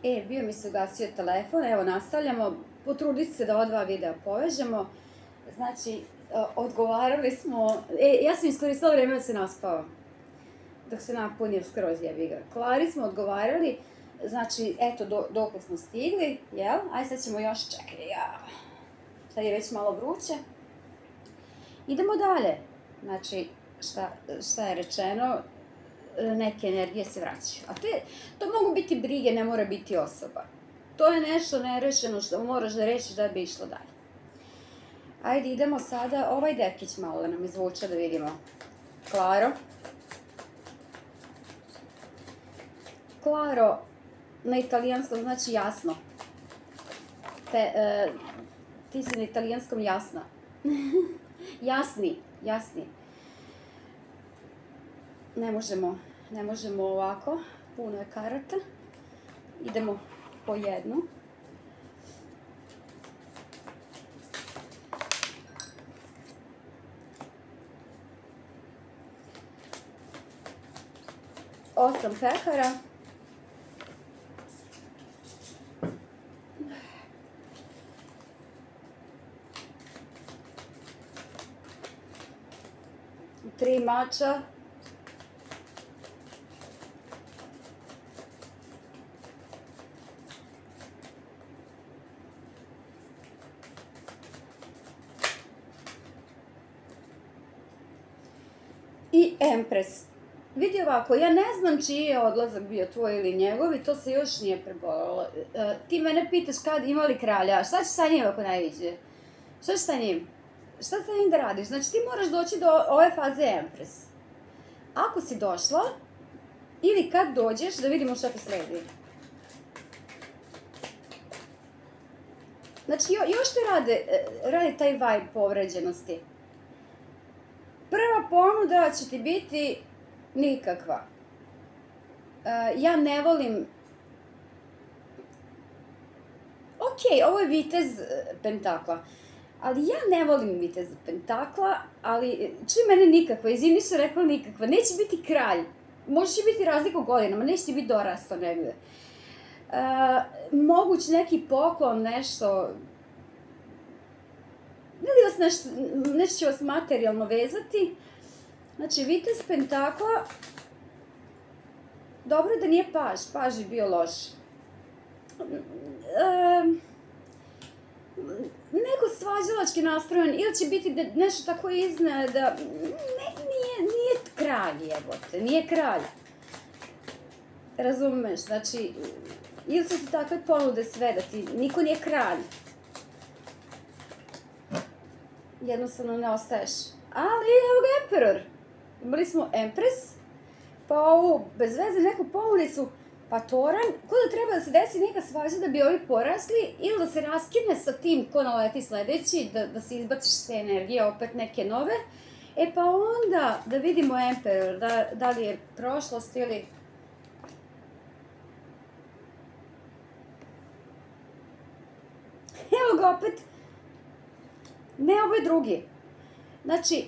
Bio mi se ugasio telefon, evo nastavljamo. Potrudit se da ova dva videa povežemo. Znači, odgovarali smo... Ja sam iskoristila vreme da se naspava. Dok se napunio skroz jebiga. Klari smo odgovarali, znači, eto, dok smo stigli, jel? Aj sad ćemo još, čekaj, sad je već malo vruće. Idemo dalje. Znači, šta je rečeno, neke energije se vraćaju. A to mogu biti brige, ne mora biti osoba. To je nešto nerešeno što moraš da rešiš da bi išlo dalje. Ajde, idemo sada, ovaj dekić malo da nam izvuče da vidimo. Klaro. Klaro na italijanskom znači jasno. Ti si na italijanskom jasna. Jasni. Ne možemo ovako, puno je karata. Idemo po jednu. Osam pehara. Tri mača. I Empress. Vidi ovako, ja ne znam čiji je odlazak bio tvoj ili njegov i to se još nije prebolilo. Ti mene pitaš kad ima li kralja, šta ćeš sa njim ako najviđe? Šta ćeš sa njim? Šta sa njim da radiš? Znači ti moraš doći do ove faze Empress. Ako si došla, ili kad dođeš, da vidimo šta te sledi. Znači još te radi taj vibe povređenosti. Prva ponuda će ti biti nikakva. Ja ne volim... Ok, ovo je vitez pentakla. Ali ja ne volim vitez pentakla, ali čim mene nikakva, izvini što rekla nikakva, neće biti kralj. Može će biti razlika u godinama, neće ti biti dorasto negde. Moguć neki poklon, nešto... Ili nešto će vas materijalno vezati. Znači, vitez pentakla, dobro da nije paž je bio loš. Neko svađalački nastrojen, ili će biti nešto tako iznenada, nije kralj jebote, nije kralj. Razumeš, znači, ili su ti takve ponude sve da ti, niko nije kralj. Jednostavno ne ostaješ. Ali evo ga Emperor. Imali smo Empress, pa ovu bez veze neku ponudicu, pa Toranj, ko da treba da se desi neka svađa da bi ovi porasli ili da se raskine sa tim ko naleti sledeći, da se izbaciš sve energije, opet neke nove. Pa onda da vidimo Emperor, da li je prošlost ili... Evo ga opet. Ne, ovo je drugi. Znači,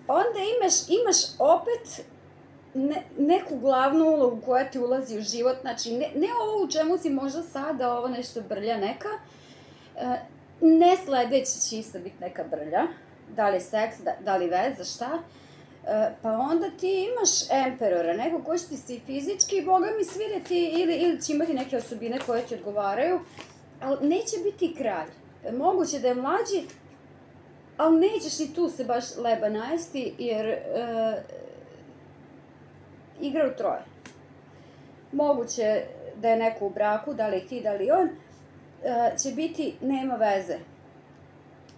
onda imaš opet neku glavnu ulogu koja ti ulazi u život, znači ne ovo u čemu si možda sada, ovo nešto brlja neka, ne sledeći će isto biti neka brlja, da li seks, da li veza, šta, pa onda ti imaš Emperora, neko ko će ti se fizički, boga mi svirati ili će imati neke osobine koje ti odgovaraju, ali neće biti kralj, moguće da je mlađi, ali nećeš ni tu se baš leba najesti, jer igra u troje. Moguće da je neko u braku, da li ti, da li on, će biti nema veze.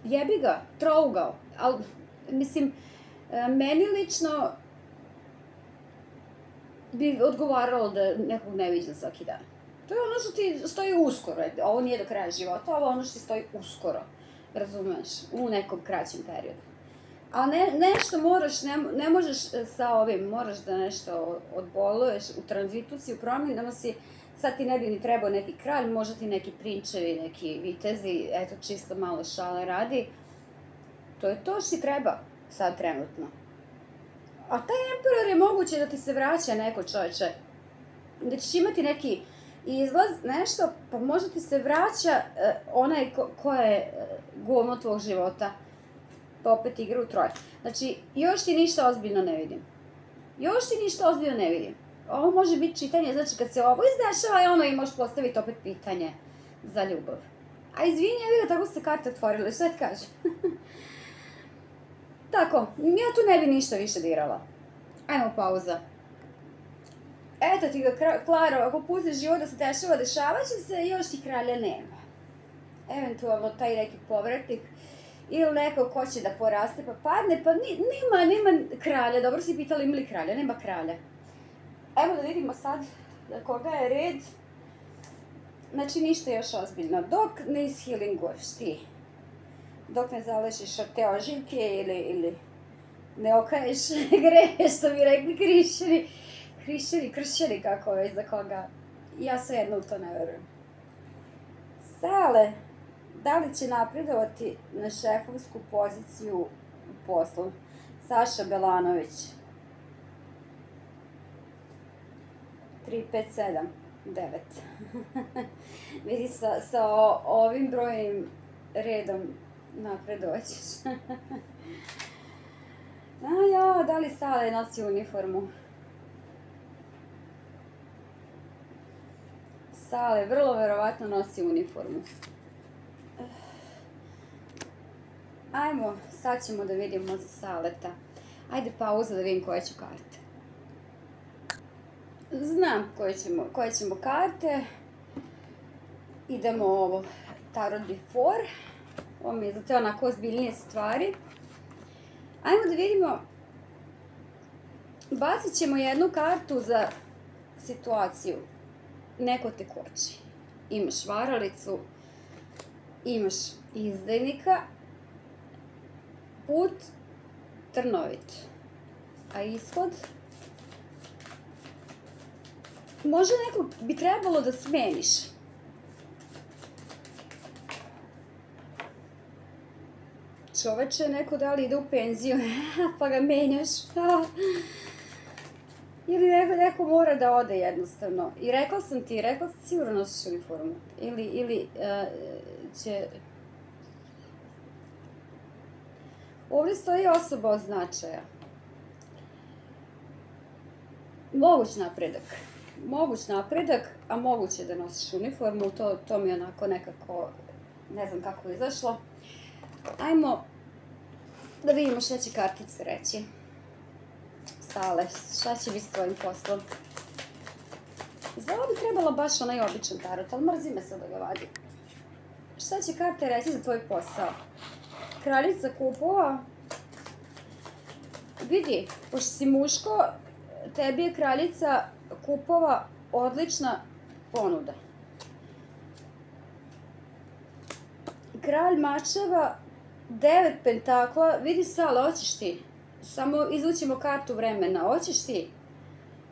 Jebi ga, trougao, ali, mislim, meni lično bi odgovaralo da nekog ne viđam svaki dan. To je ono što ti stoji uskoro, ovo nije do kraja života, ovo je ono što ti stoji uskoro, razumeš, u nekom kraćem periodu. Ali nešto moraš, ne možeš sa ovim, moraš da nešto odboluješ, u tranzitu si, u promjenama si, sad ti ne bi ni trebao neki kralj, možda ti neki prinčevi, neki vitezi, eto čisto malo šale radi. To je to što ti treba sad trenutno. A taj Emperor je moguće da ti se vraća neko čoveče, da ćeš imati neki i izlaz nešto, pa možda ti se vraća onaj ko je govno tvog života, pa opet igra u troje. Znači, još ti ništa ozbiljno ne vidim. Ovo može biti čitanje, znači kad se ovo izdešava, i možeš postaviti opet pitanje za ljubav. A izvini, tako ste karte otvorile, šta ti kažem? Tako, ja tu ne bi ništa više dirala. Ajmo pauza. Eto ti ga, Klaro, ako pustiš život da se dešava će se, još ti kralja nema. Eventualno taj neki povratnik ili neko ko će da poraste pa padne, pa nema kralja. Dobro si pitala ima li kralja, nema kralja. Evo da vidimo sad koga je red. Znači ništa još ozbiljno. Dok ne ishilinguješ ti, dok ne zalešiš od te ožiljke ili ne okaješ grehe, što bi rekli kršćani, kako već za koga. Ja svejedno u to ne verujem. Sale, da li će napredovati na šefovsku poziciju u poslu? Saša Belanović. 3, 5, 7, 9. Vidi, sa ovim brojnim redom napredoćeš. Da li Sale nosi uniformu? Sale vrlo verovatno nosi uniformu. Ajmo, sad ćemo da vidimo za Saleta. Ajde pauza da vidim koje ću karte. Znam koje ćemo karte. Idemo ovo Tarot Before. Ovo mi je za te onako ozbiljnije stvari. Ajmo da vidimo. Bacit ćemo jednu kartu za situaciju. Neko te koči. Imaš varalicu, imaš izdajnika, put trnovit. A ishod? Možda nekog bi trebalo da smeniš. Čoveče, neko da li ide u penziju, pa ga menjaš. Ili neko mora da ode jednostavno. I rekla sam ti sigurno nosiš uniformu. Ili će... Ovdje stoji osoba od značaja. Moguć napredak, a moguće da nosiš uniformu. To mi je onako nekako, ne znam kako je izašlo. Ajmo da vidimo šta će kartice reći. Sale, šta će biti s tvojim poslom? Za ovo bi trebalo baš onaj običan tarot, ali mrzi me sad da ga vadim. Šta će karte reći za tvoj posao? Kraljica kupova. Vidi, pošto si muško, tebi je kraljica kupova odlična ponuda. Kralj mačeva, 9 pentakla. Vidi, Sale, hoćeš ti? Samo izvućemo kartu vremena. Hoćeš ti?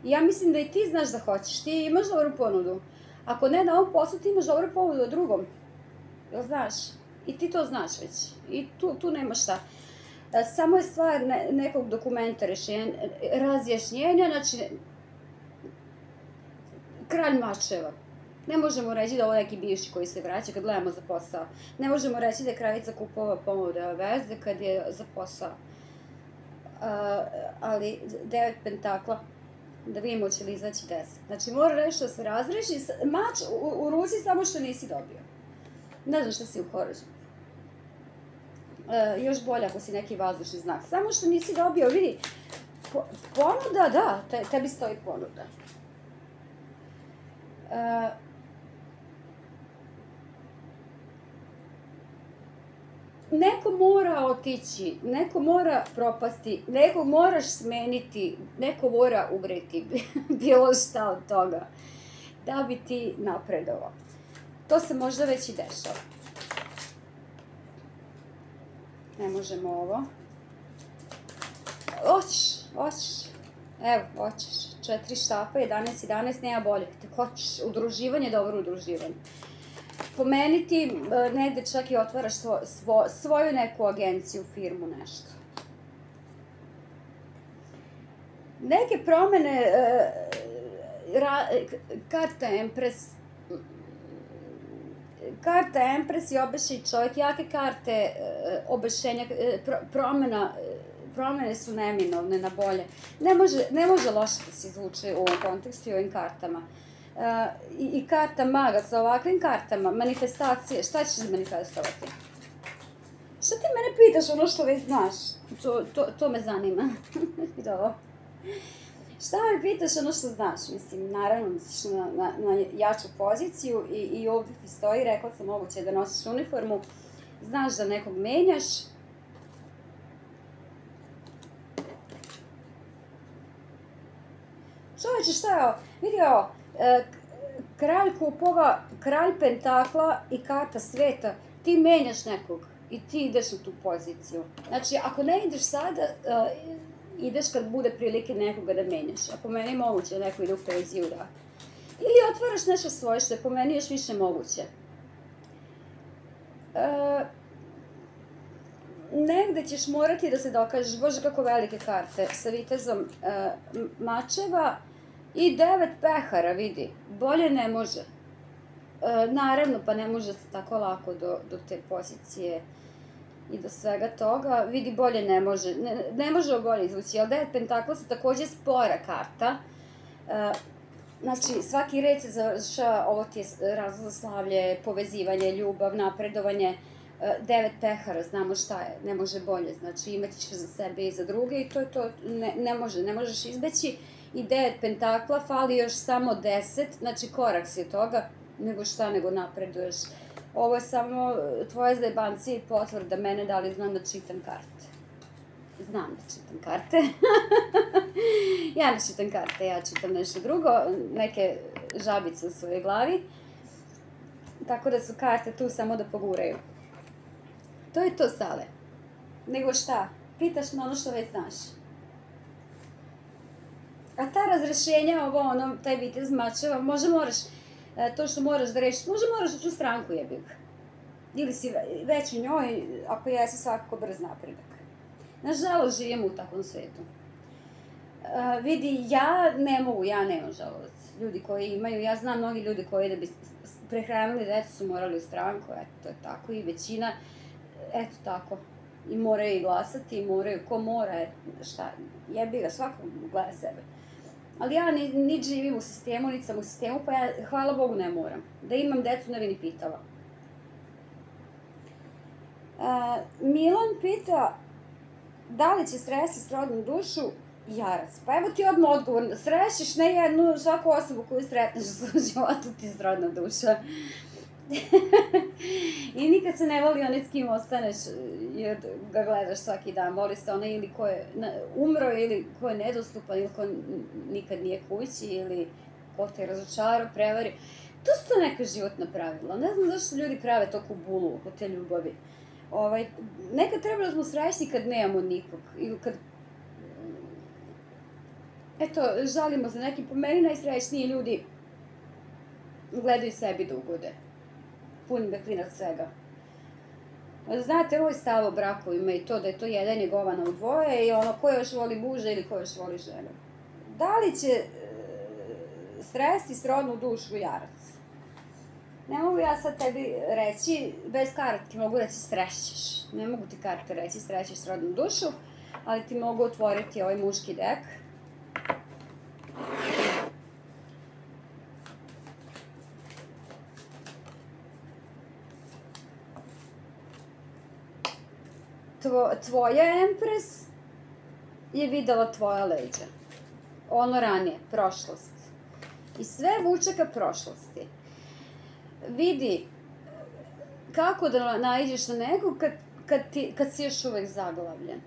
Ja mislim da i ti znaš da hoćeš. Ti imaš dobru ponudu. Ako ne na ovom poslu, ti imaš dobru ponudu o drugom. Jel znaš? I ti to znaš već. I tu nema šta. Samo je stvar nekog dokumenta, razjašnjenja. Znači, kralj mačeva. Ne možemo reći da ovo je neki bivši koji se vraća kad gledamo za posao. Ne možemo reći da je kraljica kupova ponuda veze kad je za posao. Ali 9 pentakla, da vidimo će li izaći 10. Znači mora nešto da se razreši. Mač u ruci samo što nisi dobio. Ne znam što si u horoskopu. Još bolje ako si neki vazdušni znak. Samo što nisi dobio, vidi, ponuda, da, tebi stoji ponuda. Neko mora otići, neko mora propasti, nekog moraš smeniti, neko mora ugreti bilo šta od toga da bi ti napredovao. To se možda već i dešava. Ne možemo ovo. Hoćeš. Evo, hoćeš. 4 štapa, 11, nema boljeg. Hoćeš udruživanje, dobro udruživanje. Po meni ti negde čak i otvaraš svoju neku agenciju, firmu, nešto. Neke promene, karta Empress, karta Empress je običaj čovjek, jake karte obešenja, promene su neminovne na bolje. Ne može loše da se izvuče u ovom kontekstu i ovim kartama. I karta maga sa ovakvim kartama, manifestacije, šta ćeš manifestovati? Šta ti mene pitaš ono što već znaš? To me zanima. Šta me pitaš ono što znaš? Mislim, naravno, misliš na jaču poziciju i ovdje ti stoji, rekla sam, moguće da nosiš uniformu, znaš da nekog menjaš. Čovječe, šta je ovo? Vidi ovo, kralj kupova, kralj pentakla i karta sveta, ti menjaš nekog i ti ideš u tu poziciju. Znači, ako ne ideš sada, ideš kad bude prilike nekoga da menjaš. A po meni je moguće da neko ide u penziju, da. Ili otvaraš nešto svoje, što je po meni još više moguće. Negde ćeš morati da se dokažeš, bože kako velike karte, sa vitezom mačeva i 9 pehara, vidi. Bolje ne može. Naravno, pa ne može se tako lako do te pozicije i do svega toga. Vidi, bolje ne može. Ne može bolje izvući, ali 9 pentakla su takođe spora karta. Znači, svaki red se završava, ovo ti je razlog za slavlje, povezivanje, ljubav, napredovanje. 9 pehara, znamo šta je, ne može bolje. Znači, imati ćeš za sebe i za druge i to je to, ne možeš izbeći. I 9 pentakla, fali još samo 10, znači korak si od toga, nego šta, nego napreduješ. Ovo je samo tvoje zajbancije i potvrda mene da li znam da čitam karte. Znam da čitam karte. Ja ne čitam karte, ja čitam nešto drugo, neke žabice u svojoj glavi. Tako da su karte tu samo da poguraju. To je to, Sale. Nego šta? Pitaš me ono što već znaš. A ta razrešenja, ovo, ono, taj vitez mačeva, možda moraš, to što moraš da rešiš, možda moraš u tu stranku jebik. Ili si već u njoj, ako jesi svakako brz napredak. Nažalost, živimo u takvom svetu. Vidi, ja nemam žalovac. Ljudi koji imaju, ja znam mnogi ljudi koji da bi prehranili decu su morali u stranku, eto, to je tako, i većina, eto tako. I moraju i glasati, i moraju, ko mora, šta, jebi ga, svako gleda sebe. Ali ja ni živim u sistemu, niti sam u sistemu, pa ja, hvala Bogu, ne moram. Da imam decu, ne bi ni pitala. Milan pita, da li će sresti srodnu dušu jarac? Pa evo ti odmah odgovor, srećiš ne jednu, svaku osobu koju sretneš u svom životu ti srodna duša. I nikad se ne voli onaj s kim ostaneš, jer ga gledaš svaki dan. Voli se onaj ili ko je umro, ili ko je nedostupan, ili ko nikad nije kući, ili ko te razočarao, prevario. To su to neka životna pravila. Ne znam zašto ljudi prave toku bulu oko te ljubavi. Nekad treba da smo srećni kad nemamo nikog. Ili kad... Eto, žalimo za nekim. Po meni najsrećniji ljudi gledaju sebi da ugode. Puni me klinac svega. Znate, ovo je stav o brakovima i to da je to jedan je govana u dvoje i ono ko još voli muža ili ko još voli ženu. Da li će sresti srodnu dušu jarac? Ne mogu ja sad tebi reći, bez kartki mogu reći srećeš. Ne mogu ti karte reći srećeš srodnu dušu, ali ti mogu otvoriti ovaj muški dek. Tvoja Empress je videla tvoja leđa. Ono ranije, prošlost. I sve vuče ka prošlosti. Vidi kako da naiđeš na nekog kad si još uvek zaglavljen.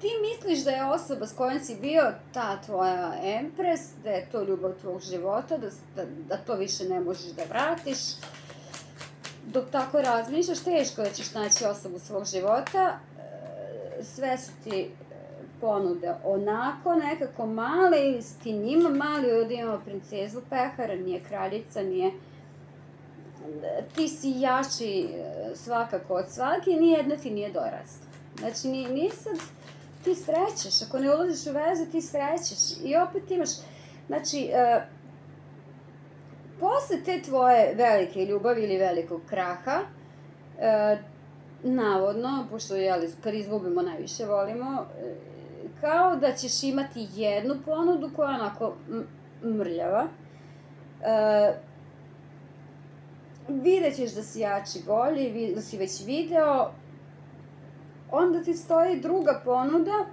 Ti misliš da je osoba s kojom si bio ta tvoja Empress, da je to ljubav tvog života, da to više ne možeš da vratiš. Dok tako razmišljaš, teško da ćeš naći osobu svog života, sve su ti ponude onako, nekako male, ili si ti njima mali, ovdje imamo princezu pehara, nije kraljica, nije... Ti si jači svakako od svake, nijedna ti nije dorasla. Znači, nije sad... Ti srećeš, ako ne ulaziš u vezu, ti srećeš. I opet imaš... Znači, posle te tvoje velike ljubavi ili velikog kraha, navodno, pošto kad izgubimo najviše volimo, kao da ćeš imati jednu ponudu koja je onako mrljava. Vidjet ćeš da si jači, bolji, da si već video, onda ti stoji druga ponuda,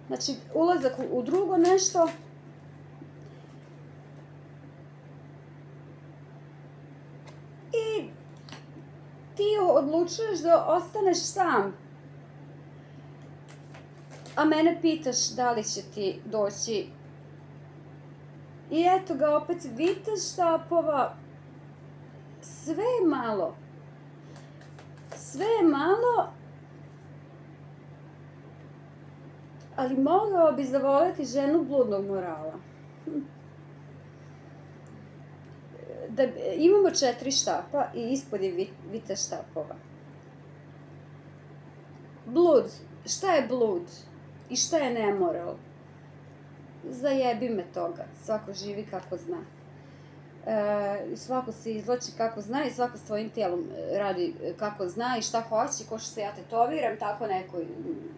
znači ulazak u drugo nešto, i ti odlučuješ da ostaneš sam, a mene pitaš da li će ti doći. I eto ga opet, vidite štapova, sve je malo, ali mogao bi zavoleti ženu bludnog morala. Imamo 4 štapa i ispod je vite štapova. Blud. Šta je blud? I šta je nemoral? Zajebi me toga. Svako živi kako zna. Svako se izvlači kako zna i svako s tvojim tijelom radi kako zna i šta hoće. Ko što se ja tetoviram, tako neko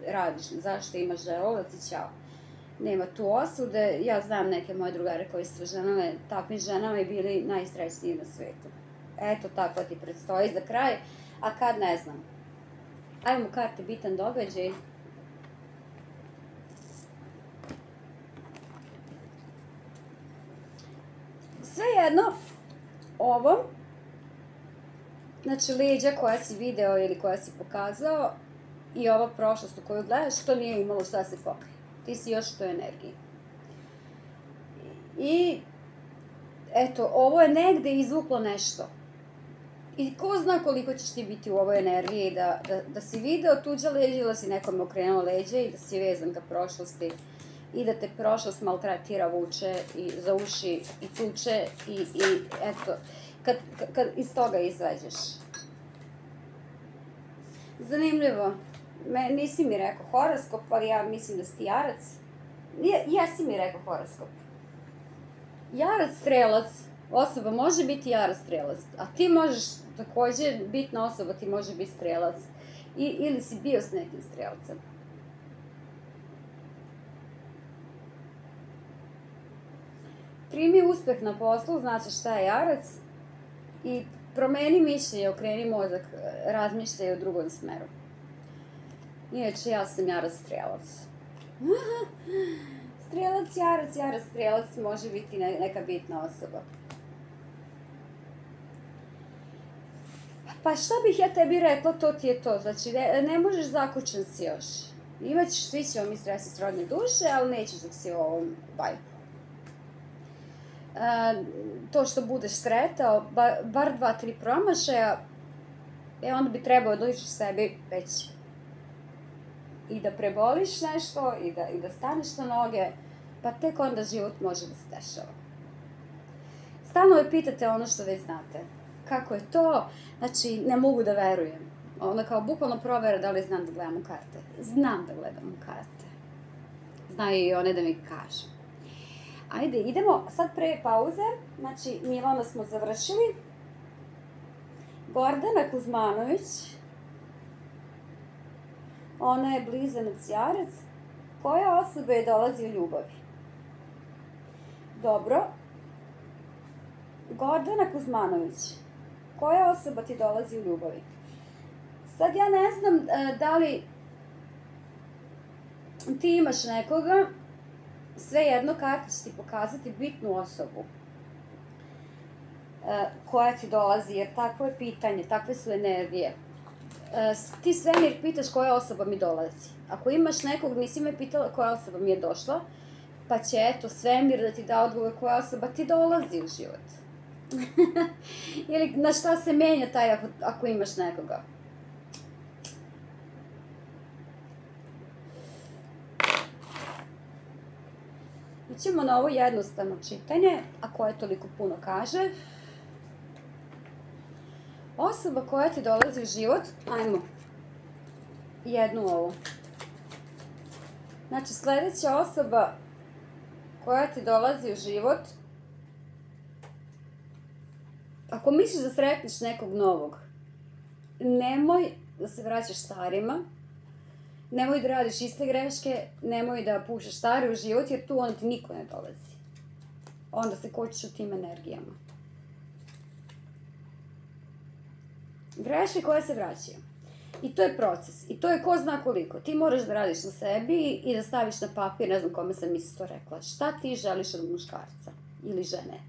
radiš. Zašto imaš želudac i ćao. Nema tu osude. Ja znam neke moje drugare koji su takvim ženama i bili najsrećniji na svetu. Eto, tako ti predstoji za kraj. A kad, ne znam. Ajmo karte, bitan događaj. Svejedno, ovo, znači leđa koja si video ili koja si pokazao i ova prošlost u koju gledaš, to nije imalo šta se pokrije. Ti si još u toj energiji. I, eto, ovo je negde izvuklo nešto. I ko zna koliko ćeš ti biti u ovoj energiji, da si video tuđa leđa ili da si nekome okrenuo leđa i da si vezan ka prošlosti. I da te prošlost maltretira, vuče i za uši i tuče i eto, kad iz toga izađeš. Zanimljivo. Nisi mi rekao horoskop, ali ja mislim da si ti jarac. Jesi mi rekao horoskop. Jarac, strelac. Osoba može biti jarac, strelac. A ti možeš takođe, bitna osoba ti može biti strelac. Ili si bio s nekim strelcem. Primi uspeh na poslu, znači šta je jarac, i promeni mišljenje, okreni mozak, razmišljaj u drugom smeru. Inače, ja sam jarac, strelac. Strelac, jarac, strelac može biti neka bitna osoba. Pa šta bih ja tebi rekla, to ti je to. Znači, ne možeš, zakućen si još. Imaćeš, svi ćemo mi stresi srodne duše, ali nećeš dok si u ovom vajbu. To što budeš sretao, bar 2-3 promašaja, onda bi trebao da učiš sebi već i da preboliš nešto i da staneš na noge, pa tek onda život može da se dešava. Stalno me pitate ono što već znate. Kako je to? Znači, ne mogu da verujem. Onda kao bukvalno provera da li znam da gledam u karte. Znam da gledam u karte. Znaju i one da mi kažu. Ajde, idemo sad pre pauze. Znači, Milana smo završili. Gordana Kuzmanović. Ona je blizanac jarac. Koja osoba je dolazi u ljubavi? Dobro. Gordana Kuzmanović. Koja osoba ti dolazi u ljubavi? Sad ja ne znam da li ti imaš nekoga, svejedno karta će ti pokazati bitnu osobu koja ti dolazi, jer takvo je pitanje, takve su energije. Ti svemir pitaš koja osoba mi dolazi. Ako imaš nekog, nisi me pitala koja osoba mi je došla, pa će eto svemir da ti da odgovor koja osoba ti dolazi u život. Ili na šta se menja taj ako imaš nekoga. Ićemo na ovo jednostavno čitanje, a koje toliko puno kaže. Osoba koja ti dolazi u život, ajmo, jednu ovu. Znači, sledeća osoba koja ti dolazi u život ako misliš da sretneš nekog novog, nemoj da se vraćaš starima, nemoj da radiš iste greške, nemoj da pušaš stare u život, jer tu onda ti niko ne dolazi. Onda se kočiš u tim energijama. Greške koje se vraćaju. I to je proces. I to je ko zna koliko. Ti moraš da radiš na sebi i da staviš na papir, ne znam kome sam isto rekla, šta ti želiš od muškarca ili žene.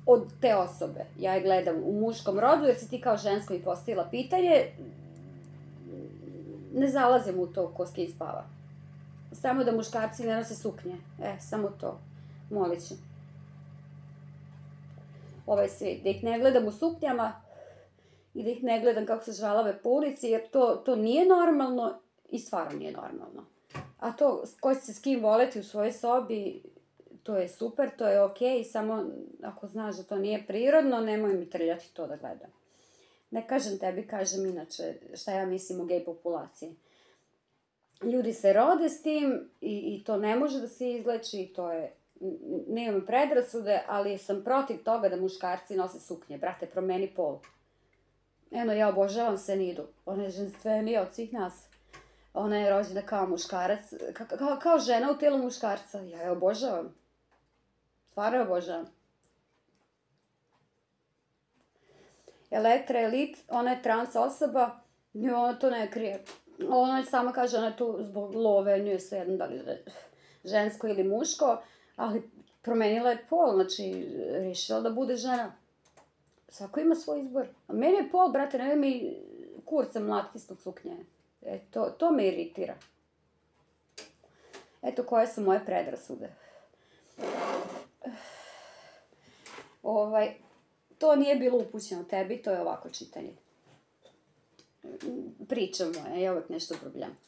Od te osobe. Ja je gledam u muškom rodu, jer si ti kao žensko i postavila pitanje, ne zalazim u to ko s kim spava. Samo da muškarci ne nose suknje. Samo to. Molit ću. Ovaj svijet. Da ih ne gledam u suknjama i da ih ne gledam kako se žvalave po ulici, jer to nije normalno i stvarno nije normalno. A to ko će se s kim voleti u svojoj sobi, to je super, to je okej, samo ako znaš da to nije prirodno, nemoj mi trljati to da gledam. Ne kažem tebi, kažem inače šta ja mislim o gej populaciji. Ljudi se rode s tim i to ne može da se izleči, to je, nemam predrasude, ali sam protiv toga da muškarci nose suknje. Brate, promeni pol. Eno, ja obožavam Senidu. Ona je ženstvenija od svih nas. Ona je rođena kao muškarac, kao žena u telu muškarca. Ja je obožavam. Stvarno je obožavam. Elektra Elit, ona je trans osoba, ona to ne krije. Ona sama kaže, ona je tu zbog love, nije svejedno da li je žensko ili muško, ali promenila je pol, znači rešila da bude žena. Svako ima svoj izbor. A meni je pol, brate, ne mi kurca mlatiti ispod suknje. To me iritira. Eto koje su moje predrasude. To nije bilo upućeno tebi, to je ovako čitanje. Priča moja, ja uvek nešto probljam.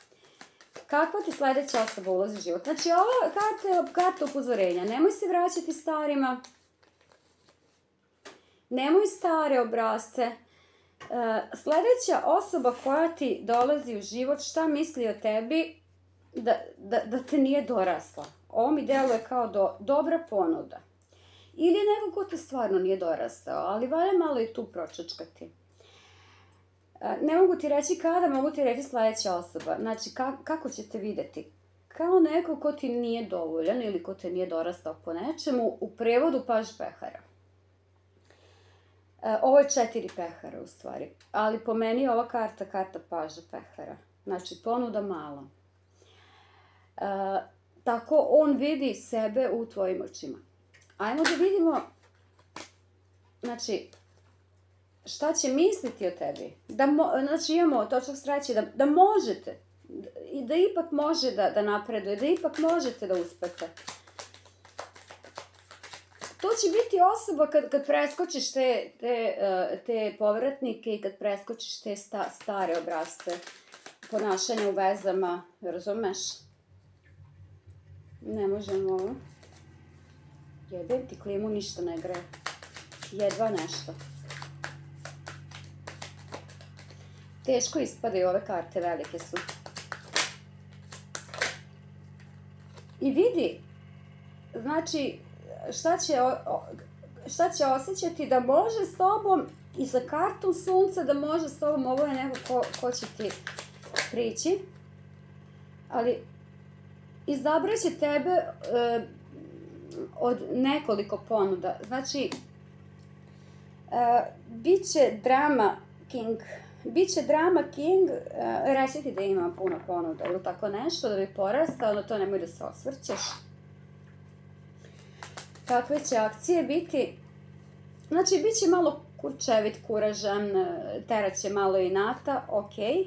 Kakva ti sledeća osoba ulazi u život? Znači, ova karta upozorenja. Nemoj se vraćati starima. Nemoj stare obrazce. Sledeća osoba koja ti dolazi u život, šta misli o tebi, da te nije dorasla. Ovo mi deluje kao dobra ponuda. Ili neko ko te stvarno nije dorastao, ali valja malo i tu pročačkati. Ne mogu ti reći kada, mogu ti reći sledeća osoba. Znači, kako ćete videti? Kao neko ko ti nije dovoljan ili ko te nije dorastao po nečemu, u prevodu paž pehara. Ovo je 4 pehara u stvari, ali po meni je ova karta paža pehara. Znači, ponuda mala. Tako on vidi sebe u tvojim očima. Ajmo da vidimo, znači, šta će misliti o tebi. Znači, imamo točak sreće da možete, da ipak može da napreduje, da ipak možete da uspete. To će biti osoba kad preskočiš te povratnike i kad preskočiš te stare obrazce ponašanja u vezama, razumeš? Ne možemo ovo. Jebem ti klimu, ništa ne gre. Jedva nešto. Teško ispadaju ove karte, velike su. I vidi, znači, šta će osjećati da može s tobom i sa kartom sunca da može s tobom, ovo je neko ko će ti prići, ali izabraće tebe od nekoliko ponuda. Znači, biće drama king, reći ti da ima puno ponuda ili tako nešto, da bi porastao, no to nemoj da se osvrćeš. Kakve će akcije biti? Znači, bit će malo kurčevit, kuražan, terat će malo inata, okej.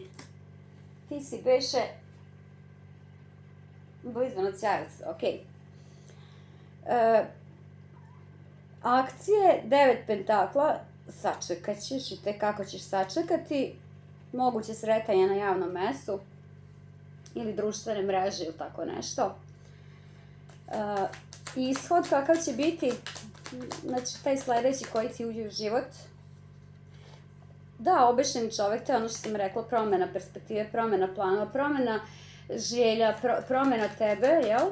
Ti si beše blizanac, okej. Akcije, 9 pentakla, sačekat ćeš i te kako ćeš sačekati. Moguće sretanje na javnom mestu ili društvene mreže ili tako nešto. Ishod kakav će biti, znači taj sledeći koji ti uđe u život. Da, obešeni čovek, to je ono što sam rekla, promena perspektive, promena planova, promena želja, promena tebe, jel?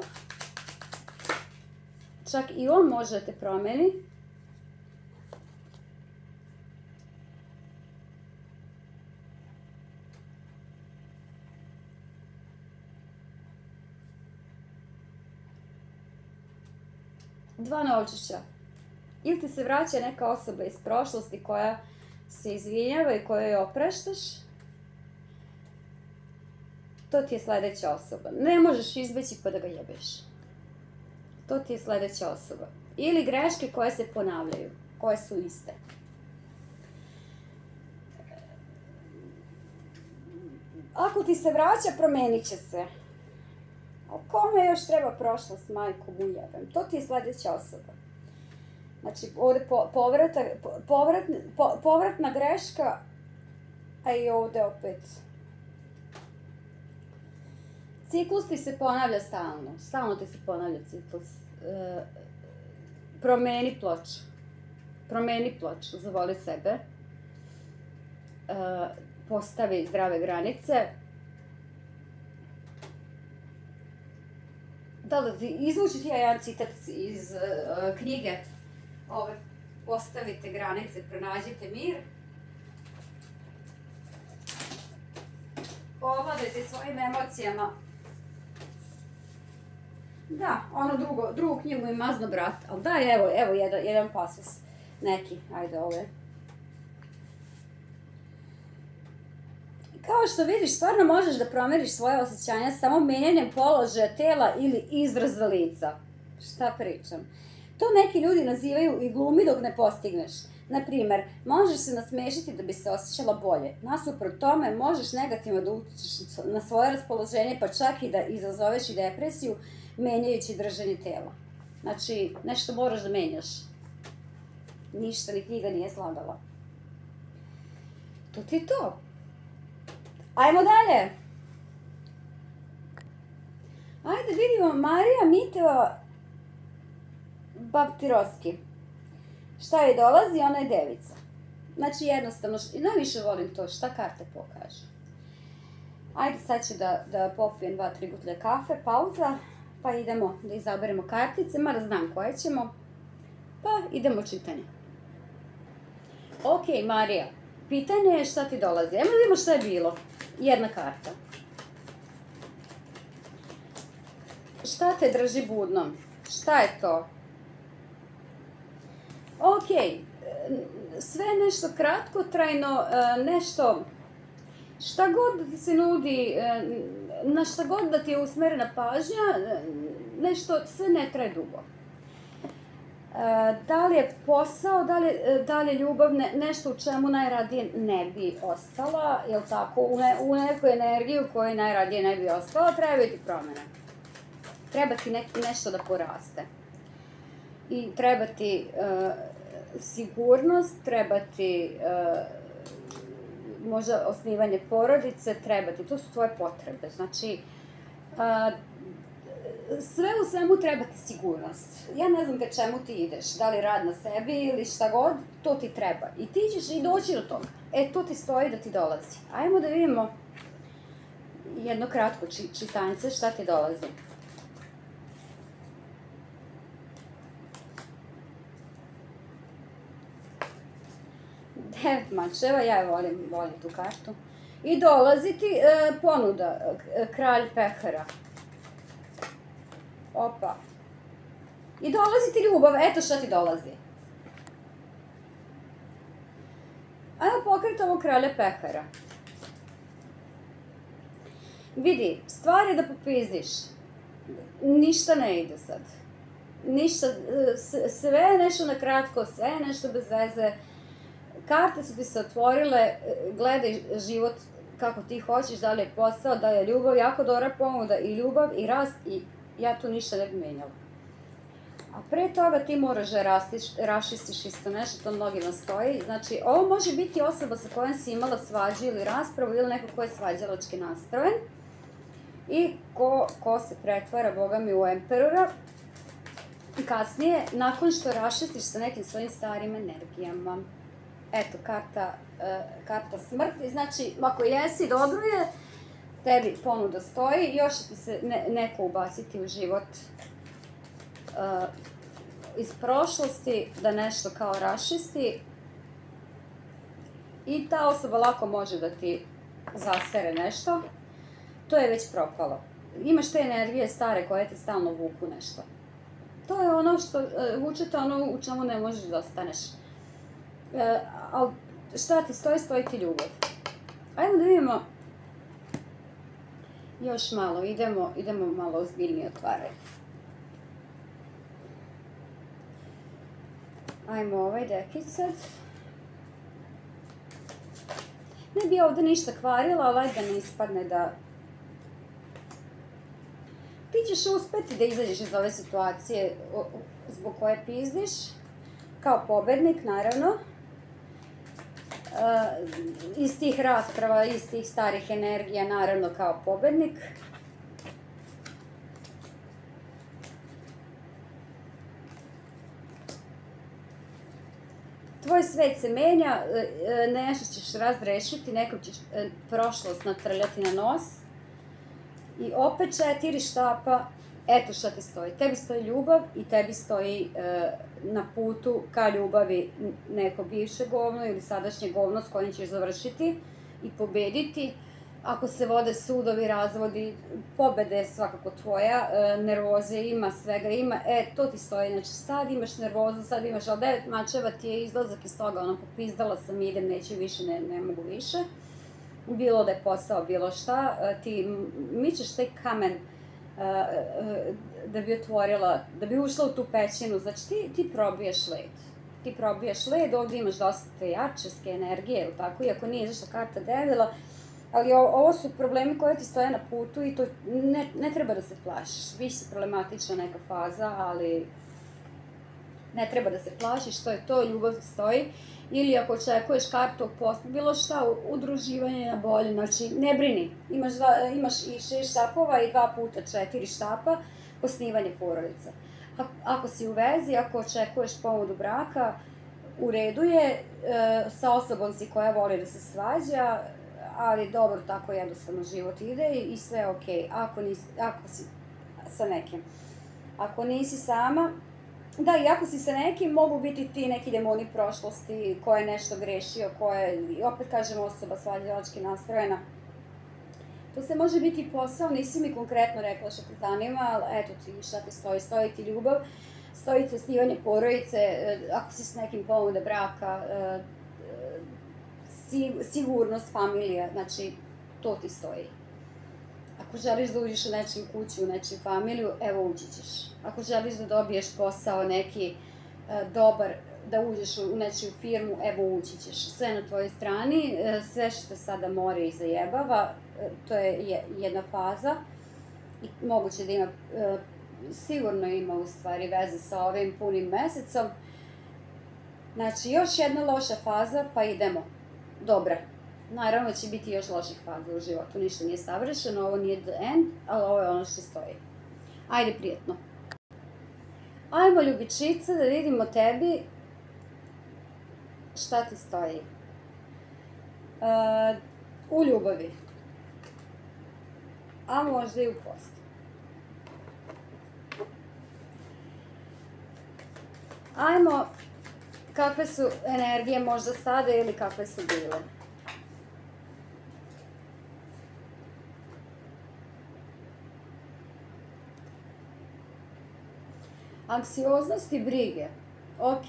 Čak i on može da te promeni. 2 novčića. Ili ti se vraća neka osoba iz prošlosti koja se izvinjava i kojoj opraštaš. To ti je sledeća osoba. Ne možeš izbeći pa da ga jebeš. To ti je sledeća osoba. Ili greške koje se ponavljaju, koje su iste. Ako ti se vraća, promenit će se. A kome još treba prošlost, majku mu jebem? To ti je sledeća osoba. Znači, ovde povratna greška, a i ovde opet. Ciklus ti se ponavlja stalno. Stalno ti se ponavlja ciklus. Promeni ploču. Promeni ploču, zavoli sebe. Postavi zdrave granice. Izvući ti jedan citat iz knjige. Postavite granice, pronađite mir. Ovladajte svojim emocijama. Da, ono drugu knjigu je mazno brat, ali da, evo jedan pasus, neki, ajde ove. Kao što vidiš, stvarno možeš da promeriš svoje osjećanja samo menjanjem položaja tela ili izraza lica. Šta pričam? To neki ljudi nazivaju i glumi dok ne postigneš. Naprimer, možeš se nasmešiti da bi se osjećala bolje. Nasuprot tome, možeš negativno da utičeš na svoje raspoloženje, pa čak i da izazoveš i depresiju, menjajući držanje tela. Znači, nešto moraš da menjaš. Ništa ni knjiga nije slagala. To ti je to. Ajmo dalje. Ajde vidimo Marija Miteva Baptirovski. Šta joj dolazi? Ona je devica. Znači jednostavno, najviše volim to šta karte pokažu. Ajde sad ću da popijem 2-3 gutlje kafe, pauza, pa idemo da izaberemo kartice, mada znam koje ćemo, pa idemo čitanje. Ok, Marija, pitanje je šta ti dolazi. Ajmo da vidimo šta je bilo. Jedna karta. Šta te drži budnom? Šta je to? Ok, sve nešto kratkotrajno, nešto, šta god da ti se nudi, na šta god da ti je usmerena pažnja, nešto, sve ne traje dugo. Da li je posao, da li je ljubav nešto u čemu najradije ne bi ostala, jel tako, u nekoj energiji u kojoj najradije ne bi ostala, treba biti promjena. Treba ti nešto da poraste. I treba ti sigurnost, treba ti možda osnivanje porodice, treba ti, to su tvoje potrebe. Znači, sve u svemu treba ti sigurnost. Ja ne znam ka čemu ti ideš, da li rad na sebi ili šta god, to ti treba. I ti ćeš i doći do toga. To ti stoji da ti dolazi. Ajmo da vidimo jedno kratko čitanje, šta ti dolazi. Devet mačeva, ja volim tu kartu. I dolazi ti ponuda, kralj pehara. Opa. I dolazi ti ljubav, eto šta ti dolazi. Ajmo pokriti ovog kralja pehara. Vidi, stvar je da popizdiš. Ništa ne ide sad. Ništa, sve je nešto na kratko, sve je nešto bez veze. Karte su ti se otvorile, gledaj život kako ti hoćeš, da li je posao, da li je ljubav, jako dobra ponuda i ljubav i rast i ja tu ništa ne bi menjala. A pre toga ti moraš da rašistiš isto nešto, to mnogima stoji. Znači, ovo može biti osoba sa kojom si imala svađu ili raspravu ili neko ko je svađalački nastrojen i ko se pretvara, boga mi, u emperora. Kasnije, nakon što rašistiš sa nekim svojim starim energijama. Eto, karta smrti. Znači, ako jesi, dobro je, tebi ponuda stoji, još će ti se neko ubaciti u život iz prošlosti, da nešto kao rašisti. I ta osoba lako može da ti zasere nešto. To je već propalo. Imaš te energije stare koje te stalno vuku nešto. To je ono što vučete, ono u čemu ne možeš da ostaneš. Ali šta ti stoji, stoji ti ljubav. Ajmo da vidimo još malo, idemo malo ozbiljnije otvarati. Ajmo ovaj dekić sad. Ne bi ovdje ništa kvarila, ali da ne ispadne da... Ti ćeš uspeti da izađeš iz ove situacije zbog koje pizdiš, kao pobednik, naravno. Iz tih rasprava, iz tih starih energija, naravno kao pobednik. Tvoj svet se menja, nešto ćeš razrešiti, nekom ćeš prošlost natrljati na nos. I opet 4 štapa, eto šta ti stoji. Tebi stoji ljubav i tebi stoji na putu ka ljubavi neko bivše govno ili sadašnje govno s kojim ćeš završiti i pobediti. Ako se vode sudovi, razvodi, pobeda je svakako tvoja, nervoze ima, svega ima, to ti stoji. Znači sad imaš nervozu, sad imaš, ali 9 mačeva ti je izlazak iz toga, ono popizdala sam, idem, neću više, ne mogu više. Bilo da je posao, bilo šta, ti mičeš taj kamen da bi otvorila, da bi ušla u tu pećinu, znači ti probijaš led. Ti probijaš led, ovdje imaš dosta jačarske energije, ili tako, iako nije izašla karta devila, ali ovo su problemi koji ti stoje na putu i to ne treba da se plašiš. Biće problematična neka faza, ali ne treba da se plašiš, to je to, ljubav stoji. Ili ako očekuješ kartu posla, bilo šta, udruživanje na bolje, znači ne brini, imaš i 6 štapova i 2 puta 4 štapa, osnivanje porodica. Ako si u vezi, ako očekuješ ponudu braka, u redu je, sa osobom si koja voli da se svađa, ali dobro, tako jednostavno život ide i sve je okej. Ako si sa nekim. Ako nisi sama, da, i ako si sa nekim, mogu biti ti neki demoni prošlosti, ko je nešto grešio, ko je, opet kažem, osoba svađalački nastrojena. To se može biti posao, nisi mi konkretno rekla što te zanima, ali eto ti šta ti stoji, stoji ti ljubav, stoji ti osnivanje porodice, ako si s nekim ponuda braka, sigurnost familija, znači to ti stoji. Ako želiš da uđeš u nečiju kuću, u nečiju familiju, evo uđi ćeš. Ako želiš da dobiješ posao neki dobar, da uđeš u nečiju firmu, evo uđi ćeš. Sve na tvojoj strani, sve što te sada more i zajebava, to je jedna faza. I moguće da ima, sigurno ima u stvari veze sa ovim punim mesecom. Znači još jedna loša faza, pa idemo. Dobra. Naravno će biti još loših faza u životu, ništa nije savršeno, ovo nije the end, ali ovo je ono što stoji. Ajde, prijetno. Ajmo, ljubičica, da vidimo tebi šta ti stoji. U ljubavi. A možda i u poslu. Ajmo, kakve su energije možda sada ili kakve su bile. Anksioznost i brige. Ok,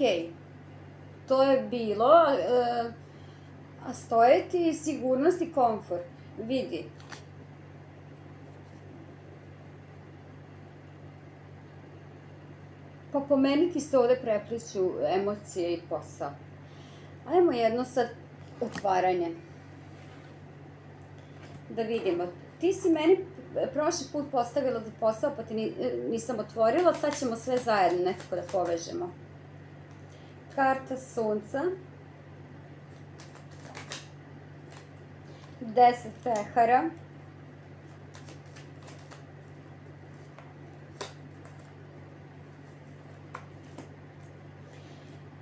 to je bilo, a stoje ti sigurnost i komfort. Vidi. Pa po meni ti se ovdje prepliću emocije i posao. Ajmo jedno sad otvaranje. Da vidimo. Ti si meni prošli put postavila za posao, pa ti nisam otvorila, sad ćemo sve zajedno nekako da povežemo. Karta sunca. 10 pehara.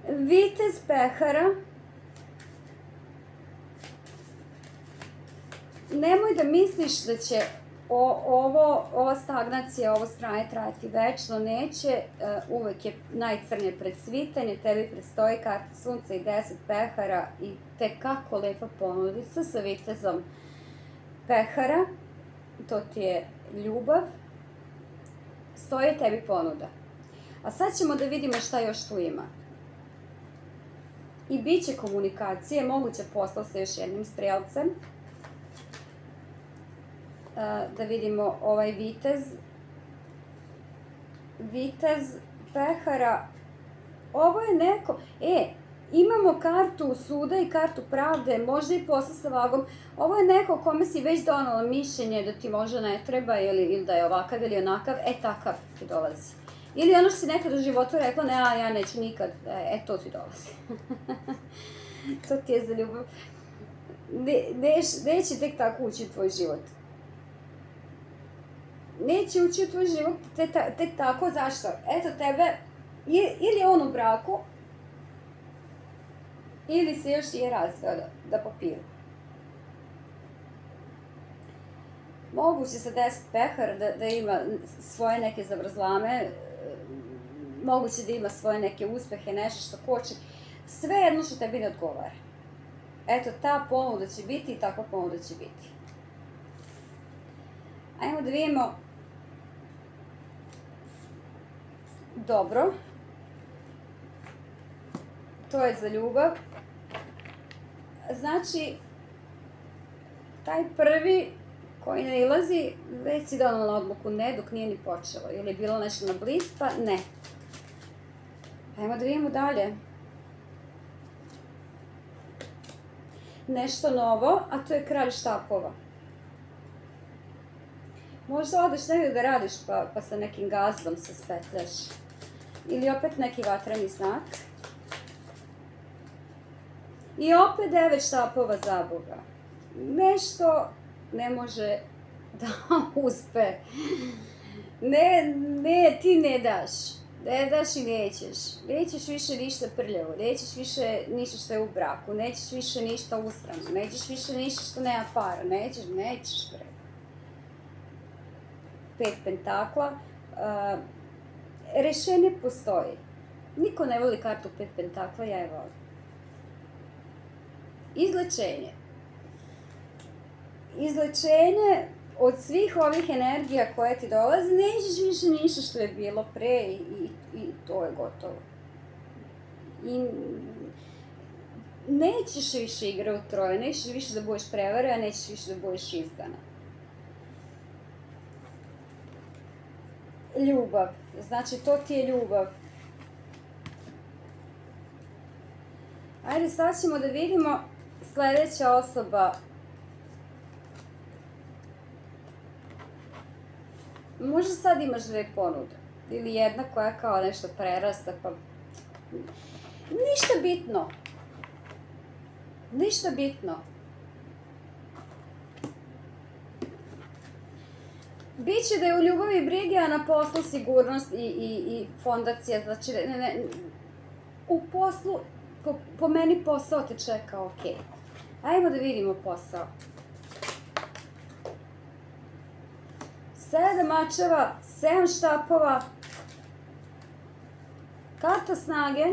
Vitez pehara. Nemoj da misliš da će ova stagnacija, ovo stranje trajati večno, neće, uvek je najcrnje pred svitanje, tebi predstoji karta sunca i 10 pehara i tekako lepa ponudica sa vitezom pehara, to ti je ljubav, stoji tebi ponuda. A sad ćemo da vidimo šta još tu ima. I bit će komunikacije, moguće posla sa još jednim strelcem. Da vidimo ovaj vitez. Vitez pehara. Ovo je neko... Imamo kartu suda i kartu pravde, možda i posla sa vagom. Ovo je neko kome si već donala mišljenje da ti možda ne treba ili da je ovakav ili onakav, takav ti dolazi. Ili ono što si nekad u životu rekla, ne, ja neću nikad, to ti dolazi. To ti je za ljubav. Neće tek tako ući u tvoj život. Neće ući u tvoj život tek tako, zašto? Eto tebe, ili je on u braku, ili se još je razveo da papiru. Moguće sa 10 pehara da ima svoje neke zavrzlame, moguće da ima svoje neke uspehe, nešto što hoće, sve jedno što tebi ne odgovara. Eto, ta ponuda će biti i takva ponuda će biti. Ajmo da vidimo. Dobro. To je za ljubav. Znači, taj prvi koji ne ilazi, već si donala odluku ne, dok nije ni počelo. Ili je bilo nešto na bliz, pa ne. Ajmo da vidimo dalje. Nešto novo, a to je kralj štapova. Možda odeš negdje da radiš, pa sa nekim gazdom se spetljaš. Ili opet neki vatreni znak. I opet 9 štapova za Boga. Nešto ne može da uspe. Ne, ti ne daš. Ne daš i nećeš. Nećeš više ništa prljavo, nećeš više ništa što je u braku, nećeš više ništa usrano, nećeš više ništa što nema para, nećeš bre. 5 pentakla. Rešenje postoji. Niko ne voli kartu 5 pentakla, ja je volim. Izlečenje. Izlečenje od svih ovih energija koje ti dolaze, nećeš više ništa što je bilo pre i to je gotovo. I nećeš više igra u troje, nećeš više da budeš prevarena, nećeš više da budeš izdana. Ljubav. Znači, to ti je ljubav. Ajde, sad ćemo da vidimo sledeća osoba. Možda sad imaš 2 ponude. Ili jedna koja kao nešto prerasta, pa... Ništa bitno. Ništa bitno. Biće da je u ljubavi brige, a na poslu sigurnost i fondacija. Znači, u poslu, po meni posao te čeka okej. Ajmo da vidimo posao. 7 mačeva, 7 štapova, karta snage,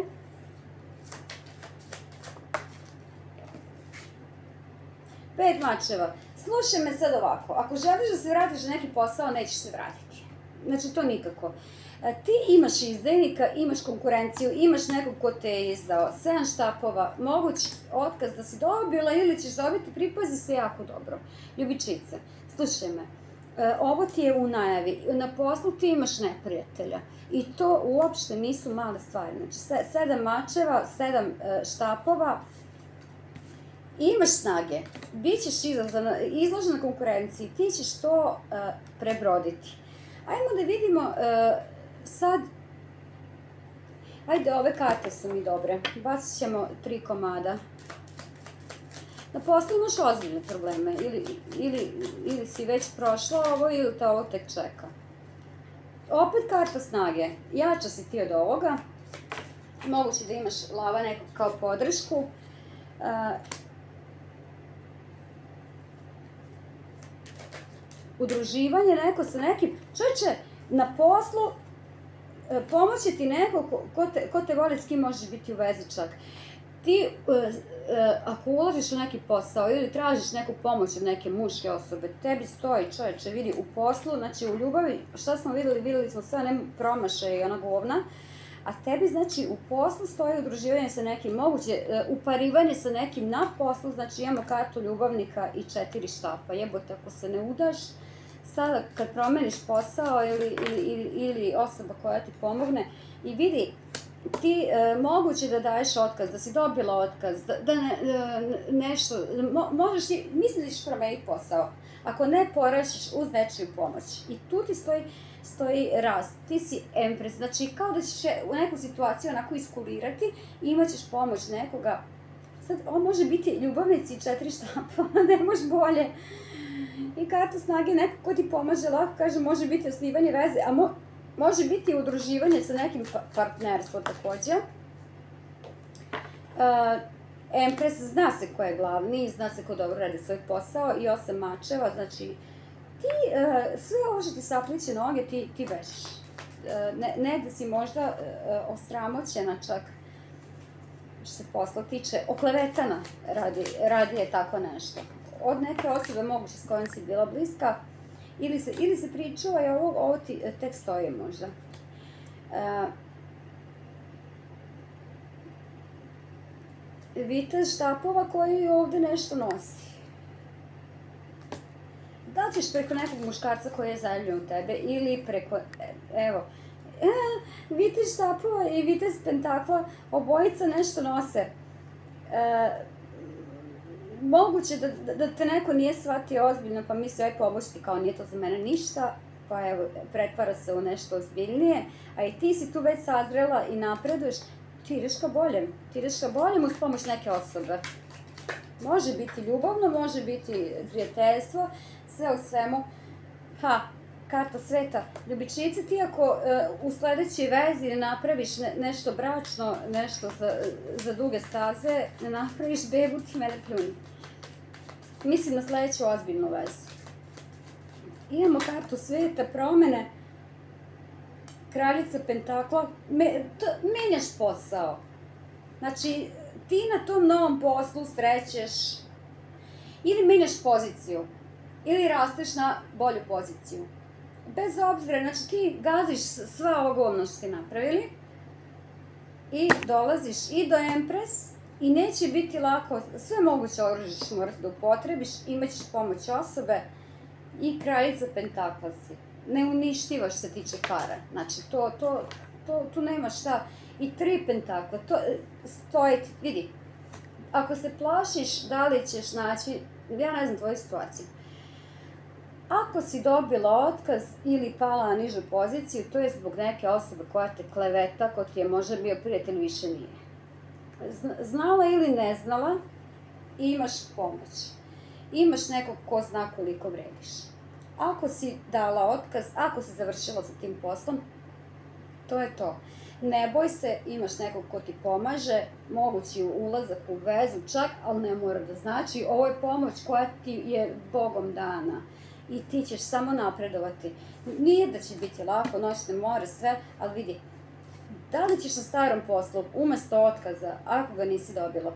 5 mačeva. Slušaj me sad ovako, ako želiš da se vratiš na neki posao, nećeš se vratiti. Znači, to nikako. Ti imaš izdajnika, imaš konkurenciju, imaš nekog ko te je izdao. 7 štapova, moguć otkaz da si dobila ili ćeš dobiti, pripazi se jako dobro. Ljubičice, slušaj me. Ovo ti je u najavi. Na poslu ti imaš neprijatelja. I to uopšte nisu male stvari. Znači, 7 mačeva, 7 štapova. Imaš snage. Bićeš izložena konkurenciji. Ti ćeš to prebroditi. Ajmo da vidimo sad... Ajde, ove karte su mi dobre. Bacit ćemo 3 komada. Na poslu imaš ozbiljne probleme, ili si već prošla ovo ili te ovo tek čeka. Opet karta snage, jača si ti od ovoga, moguće da imaš lava nekog kao podršku. Udruživanje neko sa nekim, čovječe, na poslu pomoći ti neko ko te voli, s kim možeš biti u vezi čak. ti ako uložiš u neki posao ili tražiš neku pomoć od neke muške osobe, tebi stoji, čoveče, vidi, u poslu, znači u ljubavi, šta smo videli smo sve one promašaje i ona govna, a tebi, znači, u poslu stoji udruživanje sa nekim, moguće uparivanje sa nekim na poslu, znači imamo kartu ljubavnika i 4 štapa, jebote, ako se ne udaš, sada kad promeniš posao ili osoba koja ti pomogne, i vidi, ti moguće da daješ otkaz, da si dobila otkaz, da nešto, možeš i misliš promeniti posao, ako ne porašiš uz nečiju pomoć. I tu ti stoji rast, ti si empres, znači kao da ćeš u neku situaciju onako iskulirati i imat ćeš pomoć nekoga. Sad, on može biti ljubavnici i 4 štapa, ne može bolje. I karta snage, neko ko ti pomaže, lako kaže, može biti osnivanje veze, a može biti udruživanje sa nekim partnerstvom takođe. Empres zna se ko je glavni, zna se ko dobro radi svoj posao i 8 mačeva, znači ti sve ovo što ti sapliće noge ti vežeš. Ne da si možda osramoćena čak što se posla tiče, oklevetana radi je tako nešto. Od neke osobe moguće s kojom si bila bliska, ili se pričuva i ovo ti tek stoji možda. Vitez štapova koji ovde nešto nosi. Da ćeš preko nekog muškarca koji je zaljubljen u tebe ili preko, evo, vitez štapova i vitez pentakla, obojica nešto nose. Moguće da te neko nije shvatio ozbiljno, pa misli, aj pomoći ti, kao nije to za mene ništa, pa evo, pretvara se u nešto ozbiljnije, a i ti si tu već sazrela i napreduješ, ti ideš ka boljem uz pomoć neke osobe. Može biti ljubavno, može biti prijateljstvo, sve u svemu. Karta sveta. Ljubičice, ti ako u sledećoj vezi ne napraviš nešto bračno, nešto za duge staze, ne napraviš bebu, ti mene pljuni. Mislim na sledeću ozbiljnu vezu. Imamo kartu sveta, promene, kraljica pentakla, menjaš posao. Znači, ti na tom novom poslu srećeš ili menjaš poziciju, ili rasteš na bolju poziciju. Bez obzira, znači ti gaziš sva ova govna što ste napravili i dolaziš i do Empres i neće biti lako, sve moguće oružje ćeš morati da upotrebiš, imat ćeš pomoć osobe i kraljica pentakla si. Neuništivaš se tiče para, znači tu nema šta. I 3 pentakla, to stoji, vidi, ako se plašiš da li ćeš naći, ja ne znam tvoju situaciju, ako si dobila otkaz ili pala na nižu poziciju, to je zbog neke osobe koja te kleveta, ko ti je možda bio prijatelj, više nije. Znala ili ne znala, imaš pomoć. Imaš nekog ko zna koliko vrediš. Ako si dala otkaz, ako si završila sa tim poslom, to je to. Ne boj se, imaš nekog ko ti pomaže, mogući ulazak u vezu čak, ali ne mora da znači. Ovo je pomoć koja ti je Bogom dana i ti ćeš samo napredovati. Nije da će biti lako, noćne more, sve, ali vidi, da li ćeš na starom poslu, umesto otkaza, ako ga nisi dobila,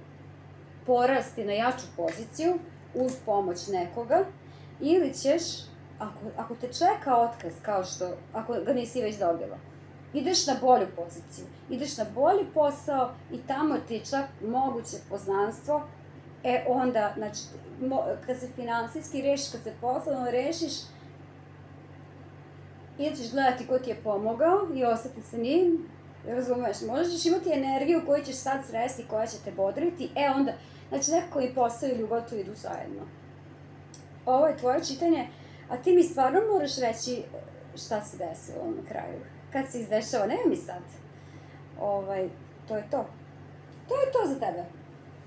porasti na jaču poziciju uz pomoć nekoga, ili ćeš, ako te čeka otkaz, kao što, ako ga nisi već dobila, ideš na bolju poziciju, ideš na bolji posao i tamo ti čak moguće poznanstvo, onda, znači, kad se finansijski rešiš, kad se poslovno rešiš, ili ćeš gledati ko ti je pomogao i ostati sa njim, razumeš, možda ćeš imati energiju koju ćeš sad sresti, koja će te bodriti, onda, znači, nekako i posao i ljubav tu idu zajedno. Ovo je tvoje čitanje, a ti mi stvarno moraš reći šta se desilo na kraju. Kad se izdešava, nema mi sad. To je to. To je to za tebe.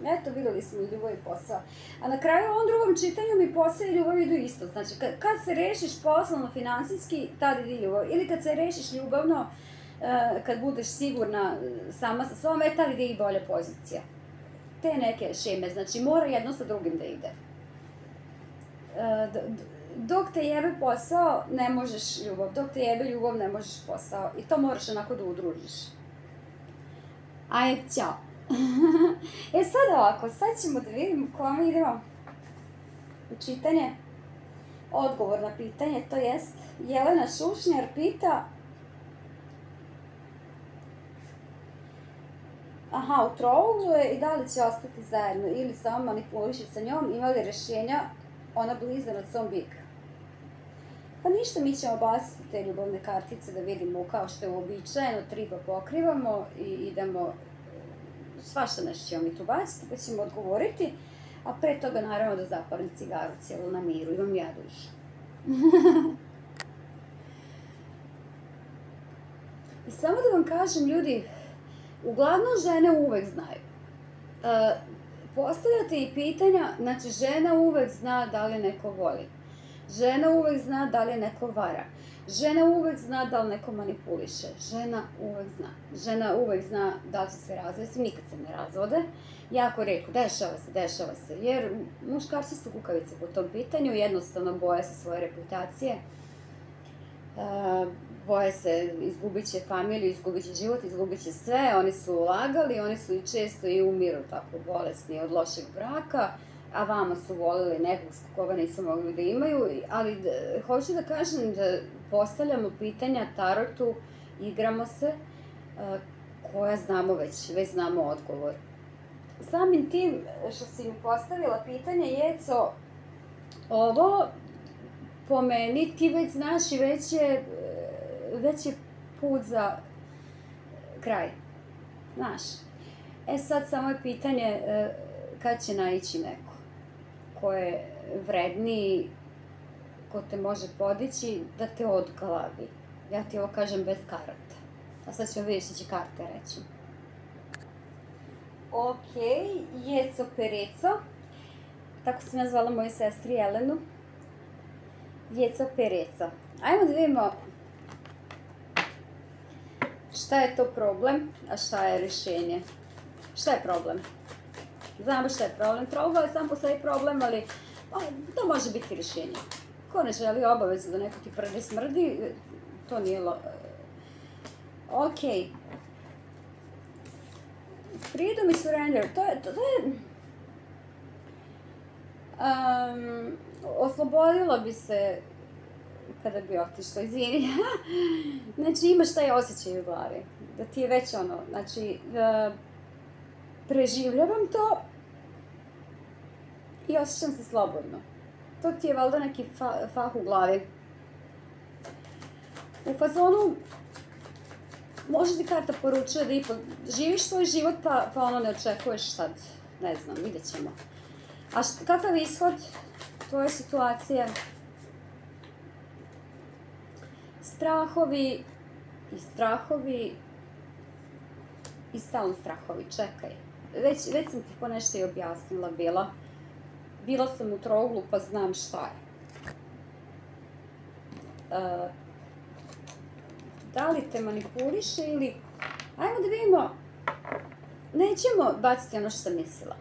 Eto, videli smo i ljubav i posao. A na kraju, u ovom drugom čitanju mi posao i ljubav idu isto. Znači, kad se rešiš poslovno, finansijski, tad ide ljubav. Ili kad se rešiš ljubavno, kad budeš sigurna sama sa sobom, tad ide i bolja pozicija. Te neke šeme, znači, mora jedno sa drugim da ide. Dok te jebe posao, ne možeš ljubav. Dok te jebe ljubav, ne možeš posao. I to moraš onako da udružiš. Ajde, ćao. Sad ovako, sad ćemo da vidimo kome idemo u čitanje. Odgovor na pitanje, to jest Jelena Šušnjar pita u trouglu je i da li će ostati zajedno ili samo manipuliše sa njom, ima li rješenja ona blizan od svom bika. Pa ništa, mi ćemo baciti te ljubavne kartice da vidimo kao što je uobičajeno, 3 pa pokrivamo i idemo, svašta nešto ćemo mi tu baciti pa ćemo odgovoriti, a pre toga naravno da zapalim cigaru cijelu na miru, imam ja dušu. I samo da vam kažem, ljudi, uglavnom žene uvek znaju. Postavljate i pitanja, znači žena uvek zna da li neko voli. Žena uvek zna da li neko vara. Žena uvek zna da li neko manipuliše. Žena uvek zna. Žena uvek zna da li će se razvesti, nikad se ne razvode. Jako retko, dešava se, jer muškarci su kukavice po tom pitanju, jednostavno boje se svoje reputacije, boje se, izgubit će familiju, izgubit će život, izgubit će sve, oni su lagali, oni su i često i umiru tako bolesni od lošeg braka, a vama su volili nekog koga nisu mogli da imaju, ali hoću da kažem da postavljamo pitanja tarotu, igramo se, koja znamo već znamo odgovor. Samim tim što si mi postavila pitanje, Jeco, ovo po meni ti već znaš i već je put za kraj. Znaš. Sad samo je pitanje kad će naići neko ko je vredniji, ko te može podići da te odglavi. Ja ti ovo kažem bez karata. A sad ćemo vidjeti što će karte reći. Ok, Jeco Pereco, tako sam nazvala moju sestri Jelenu. Jeco Pereco. Ajmo da vidimo šta je to problem, a šta je rješenje. Šta je problem? Znamo šta je problem. Trougla je sam po sebi problem, ali to može biti rješenje. Ko ne želi obavezu da neko ti prvi smrdi, to nije Ok. Freedom i surrender, to je oslobodila bi se kada bi otišla, izvini. Znači imaš taj osjećaj u glavi, da ti je već znači preživljavam to i osjećam se slobodno. To ti je valjda neki fah u glavi. U fazonu može ti karta poručuje da ipak živiš svoj život pa ne očekuješ sad, ne znam, vidjet ćemo. A kakav ishod tvoje situacije? Strahovi i stalno strahovi, čekaj. Već sam ti po nešto i objasnila bila. Bila sam u trouglu pa znam šta je. Da li te manipuliše ili... Ajmo da vidimo... Nećemo baciti ono što sam mislila.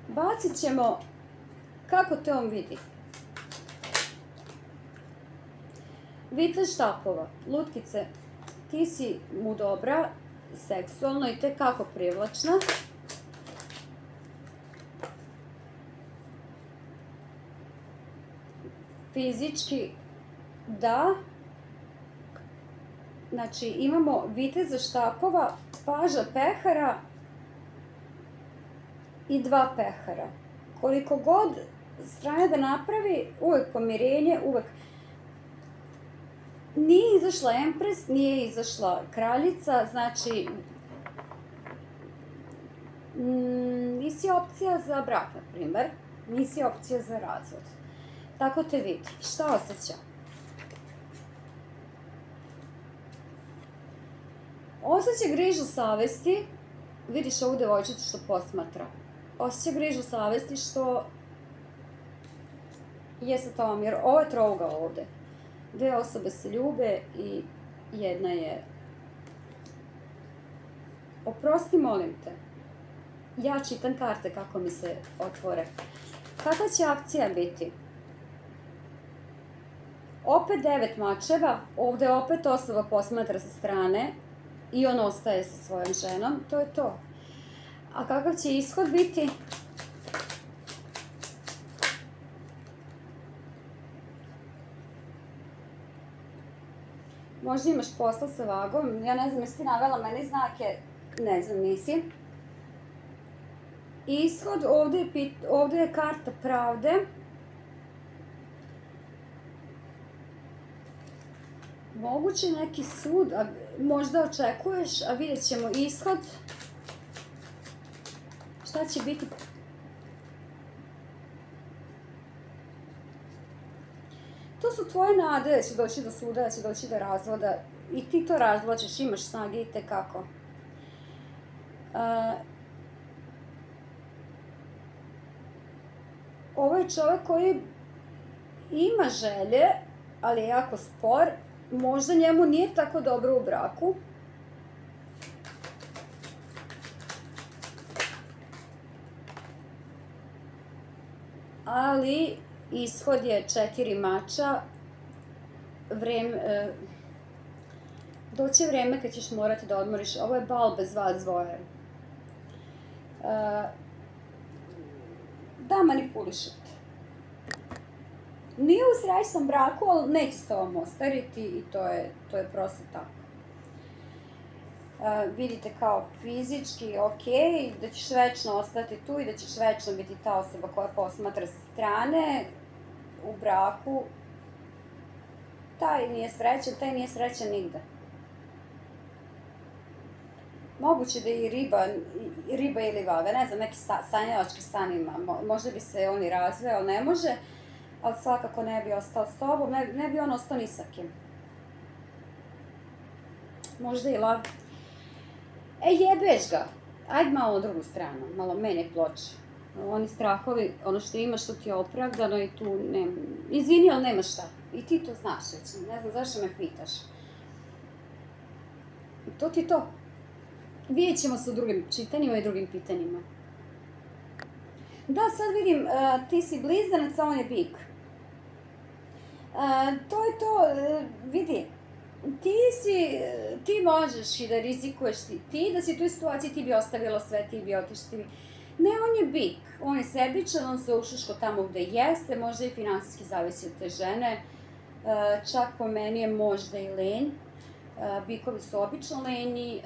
Bacit ćemo kako te on vidi. Vitez štapova, lutkice, ti si mu dobra, seksualno i tekako privlačna. Fizički, da. Znači, imamo viteza štapova, paža pehara i 2 pehara. Koliko god strane da napravi, uvek pomirenje, uvek... Nije izašla empres, nije izašla kraljica, znači... Nisi opcija za brak, na primer. Nisi opcija za razvod. Tako te vidi. Šta osjeća? Osjeća grižu savesti. Vidiš ovu devojčicu što posmatra. Osjeća grižu savesti što je sa tom, jer ovo je trougao ovde. 2 osobe se ljube i jedna je... Oprosti, molim te. Ja čitam karte kako mi se otvore. Kakva će akcija biti? Opet 9 mačeva, ovde opet osoba posmatra sa strane i on ostaje sa svojom ženom, to je to. A kakav će ishod biti? Možda imaš posla sa vagom, ja ne znam, jesi ti navela meni znake, ne znam, nisi. Ishod, ovdje je karta pravde. Moguće neki sud, možda očekuješ, a vidjet ćemo ishod. Šta će biti? To su tvoje nade da će doći do suda, da će doći do razvoda. I ti to razvlačeš, imaš snage i tekako. Ovo je čovjek koji ima želje, ali je jako spor. Možda njemu nije tako dobro u braku. Ali ishod je 4 mača. Doće vreme kad ćeš morati da odmoriš. Ovo je bal bez vas dvoje. Da manipulišete. Nije u srećnom braku, ali neće s tobom ostariti i to je prosto tako. Vidite kao fizički, ok, da ćeš večno ostati tu i da ćeš večno biti ta osoba koja posmatra sa strane u braku. Taj nije srećan nigde. Moguće da je i riba ili vaga, ne znam, neki sanjalački san ima. Možda bi se on i razveo, ne može, ali svakako ne bi ostao s tobom, ne bi on ostao ni sa kim. Možda i lav. Jebeš ga! Ajde malo na drugu stranu, malo mene ploče. Oni strahovi, ono što imaš, što ti je opravdano i tu nema... Izvini, ali nema šta. I ti to znaš već, ne znam zašto me pitaš. To ti je to. Vidjet ćemo se u drugim čitanjima i drugim pitanjima. Da, sad vidim, ti si blizanac, a on je bik. To je to, vidi, ti možeš i da rizikuješ ti, da si u toj situaciji ti bi ostavila sve, ti bi otišla, Ne, on je bik, on je sebičan, on se ušuško tamo gde jeste, možda i finansijski zavisi od te žene, čak po meni je možda i lenj. Bikovi su obično lenji,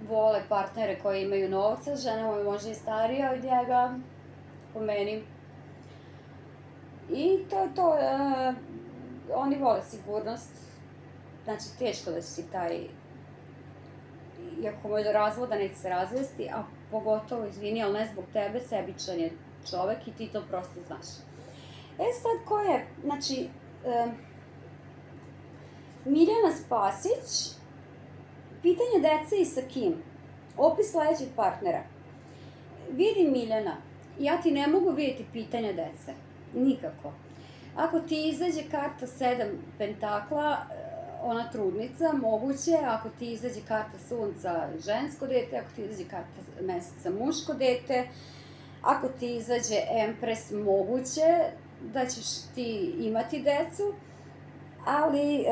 vole partnere koji imaju novca, žena mu je možda i starija od njega, po meni. I to je to, oni vole sigurnost, znači teško da će ti taj, iako mu je do razvoda neće se razvesti, a pogotovo, izvini, ali ne zbog tebe, sebičan je čovek i ti to prosto znaš. Sad ko je, znači, Mirjana Spasić, pitanje dece i sa kim? Opis sledećeg partnera. Vidi Miljana, ja ti ne mogu vidjeti pitanja dece. Nikako. Ako ti izađe karta 7 pentakla, ona trudnica, moguće. Ako ti izađe karta sunca, žensko dete. Ako ti izađe karta meseca, muško dete. Ako ti izađe empres, moguće da ćeš ti imati decu. Ali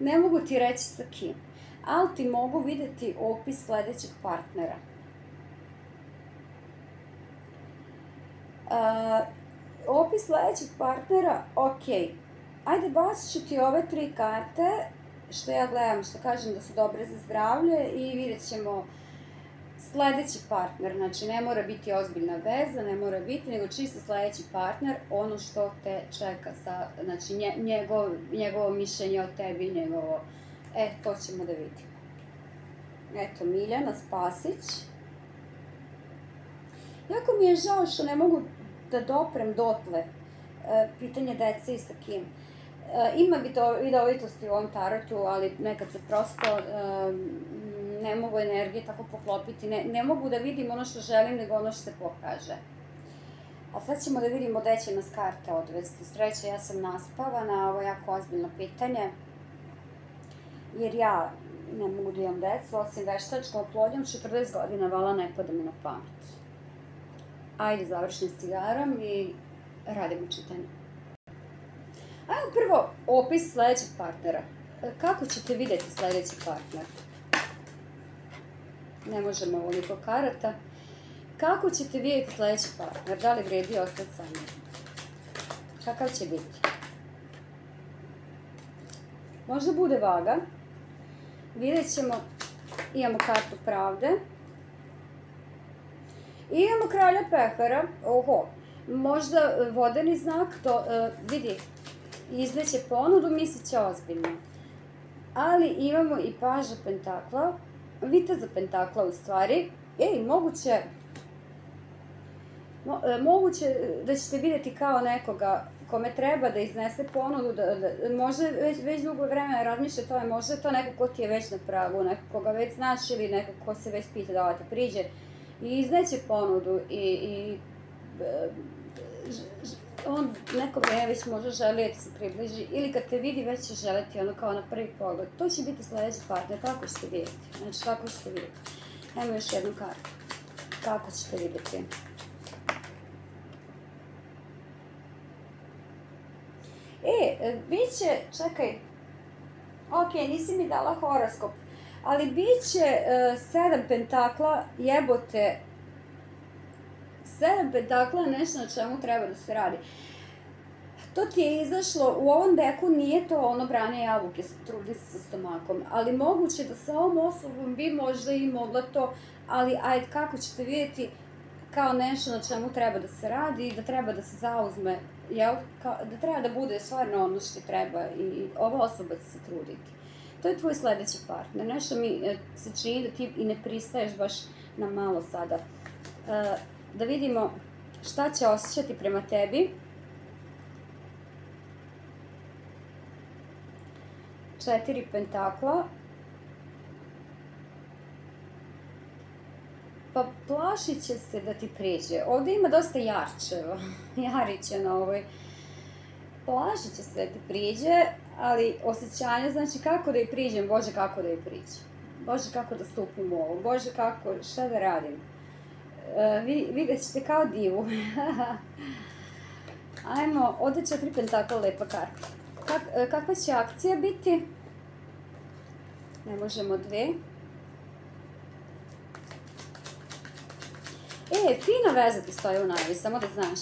ne mogu ti reći sa kim. Ali ti mogu vidjeti opis sledećeg partnera. Opis sledećeg partnera, ok. Ajde, bacit ću ti ove 3 karte, što ja gledam, što kažem da su dobre za zdravlje i vidjet ćemo sledeći partner. Znači, ne mora biti ozbiljna veza, ne mora biti, nego čisto sledeći partner, ono što te čeka, znači njegovo mišljenje o tebi, njegovo... to ćemo da vidimo. Eto, Miljana Spasić. Jako mi je žao što ne mogu da doprem dotle pitanje dece i sa kim. Ima vidovitosti u ovom tarotu, ali nekad se prosto ne mogu energije tako poklopiti. Ne mogu da vidim ono što želim, nego ono što se pokaže. A sad ćemo da vidimo gde će nas karte odvesti. Sreća, ja sam naspavana, ovo je jako ozbiljno pitanje. Jer ja ne mogu da imam decu, osim veštačkom oplodnjom, 40 godina, vala ne pada mi na pamet. Ajde, završim s cigarom i radimo čitanje. Ajmo prvo opis sledećeg partnera. Kako ćete vidjeti sledeći partner? Ne možemo ovoliko karata. Kako ćete vidjeti sljedeći partner? Da li vredi ostati sa njim? Kakav će biti? Možda bude vaga. Vidjet ćemo. Imamo kartu pravde. I imamo kralja pehara. Oho. Možda vodeni znak. Vidi. Izneće ponudu, mislit će ozbiljno. Ali imamo i paža pentakla. Viteza pentakla u stvari. Moguće da ćete vidjeti kao nekoga kome treba da iznese ponudu, možda već dugo vremena razmišljate o tome, možda je to neko ko ti je već na pragu, neko koga već znaš ili neko ko se već pita da te priđe i izneće ponudu i on neko vreme već možda želi da se približi ili kad te vidi već će želeti ono kao na prvi pogled. To će biti sljedeći partner, kako ćete vidjeti? Znači, kako ćete vidjeti? Ajmo još jednu kartu. Kako ćete vidjeti? Bit će, čekaj, ok, nisi mi dala horoskop, ali bit će 7 pentakla, jebote, 7 pentakla je nešto na čemu treba da se radi. To ti je izašlo, u ovom deku nije to ono branje jabuke, trudi se sa stomakom, ali moguće da sa ovom osobom bi možda i mogla to, ali ajde, kako ćete vidjeti kao nešto na čemu treba da se radi, da treba da se zauzme, da treba da bude stvarno ono što treba i ova osoba će se truditi. To je tvoj sljedeći partner. Nešto mi se čini da ti i ne pristaješ baš na malo sada. Da vidimo šta će osjećati prema tebi. 4 pentakla. Pa plašit će se da ti priđe. Ovdje ima dosta jarčeva, jarića na ovoj. Plašit će se da ti priđe, ali osjećanje, znači kako da joj priđem, Bože kako da joj priđem. Bože kako da stupim u ovo, Bože kako, šta da radim. Vidjet ćete kao divu. Ajmo, ovdje 4 pentakla, lepa karta. Kakva će akcija biti? Ne možemo 2. Fina veza ti stoji u najavi, samo da znaš.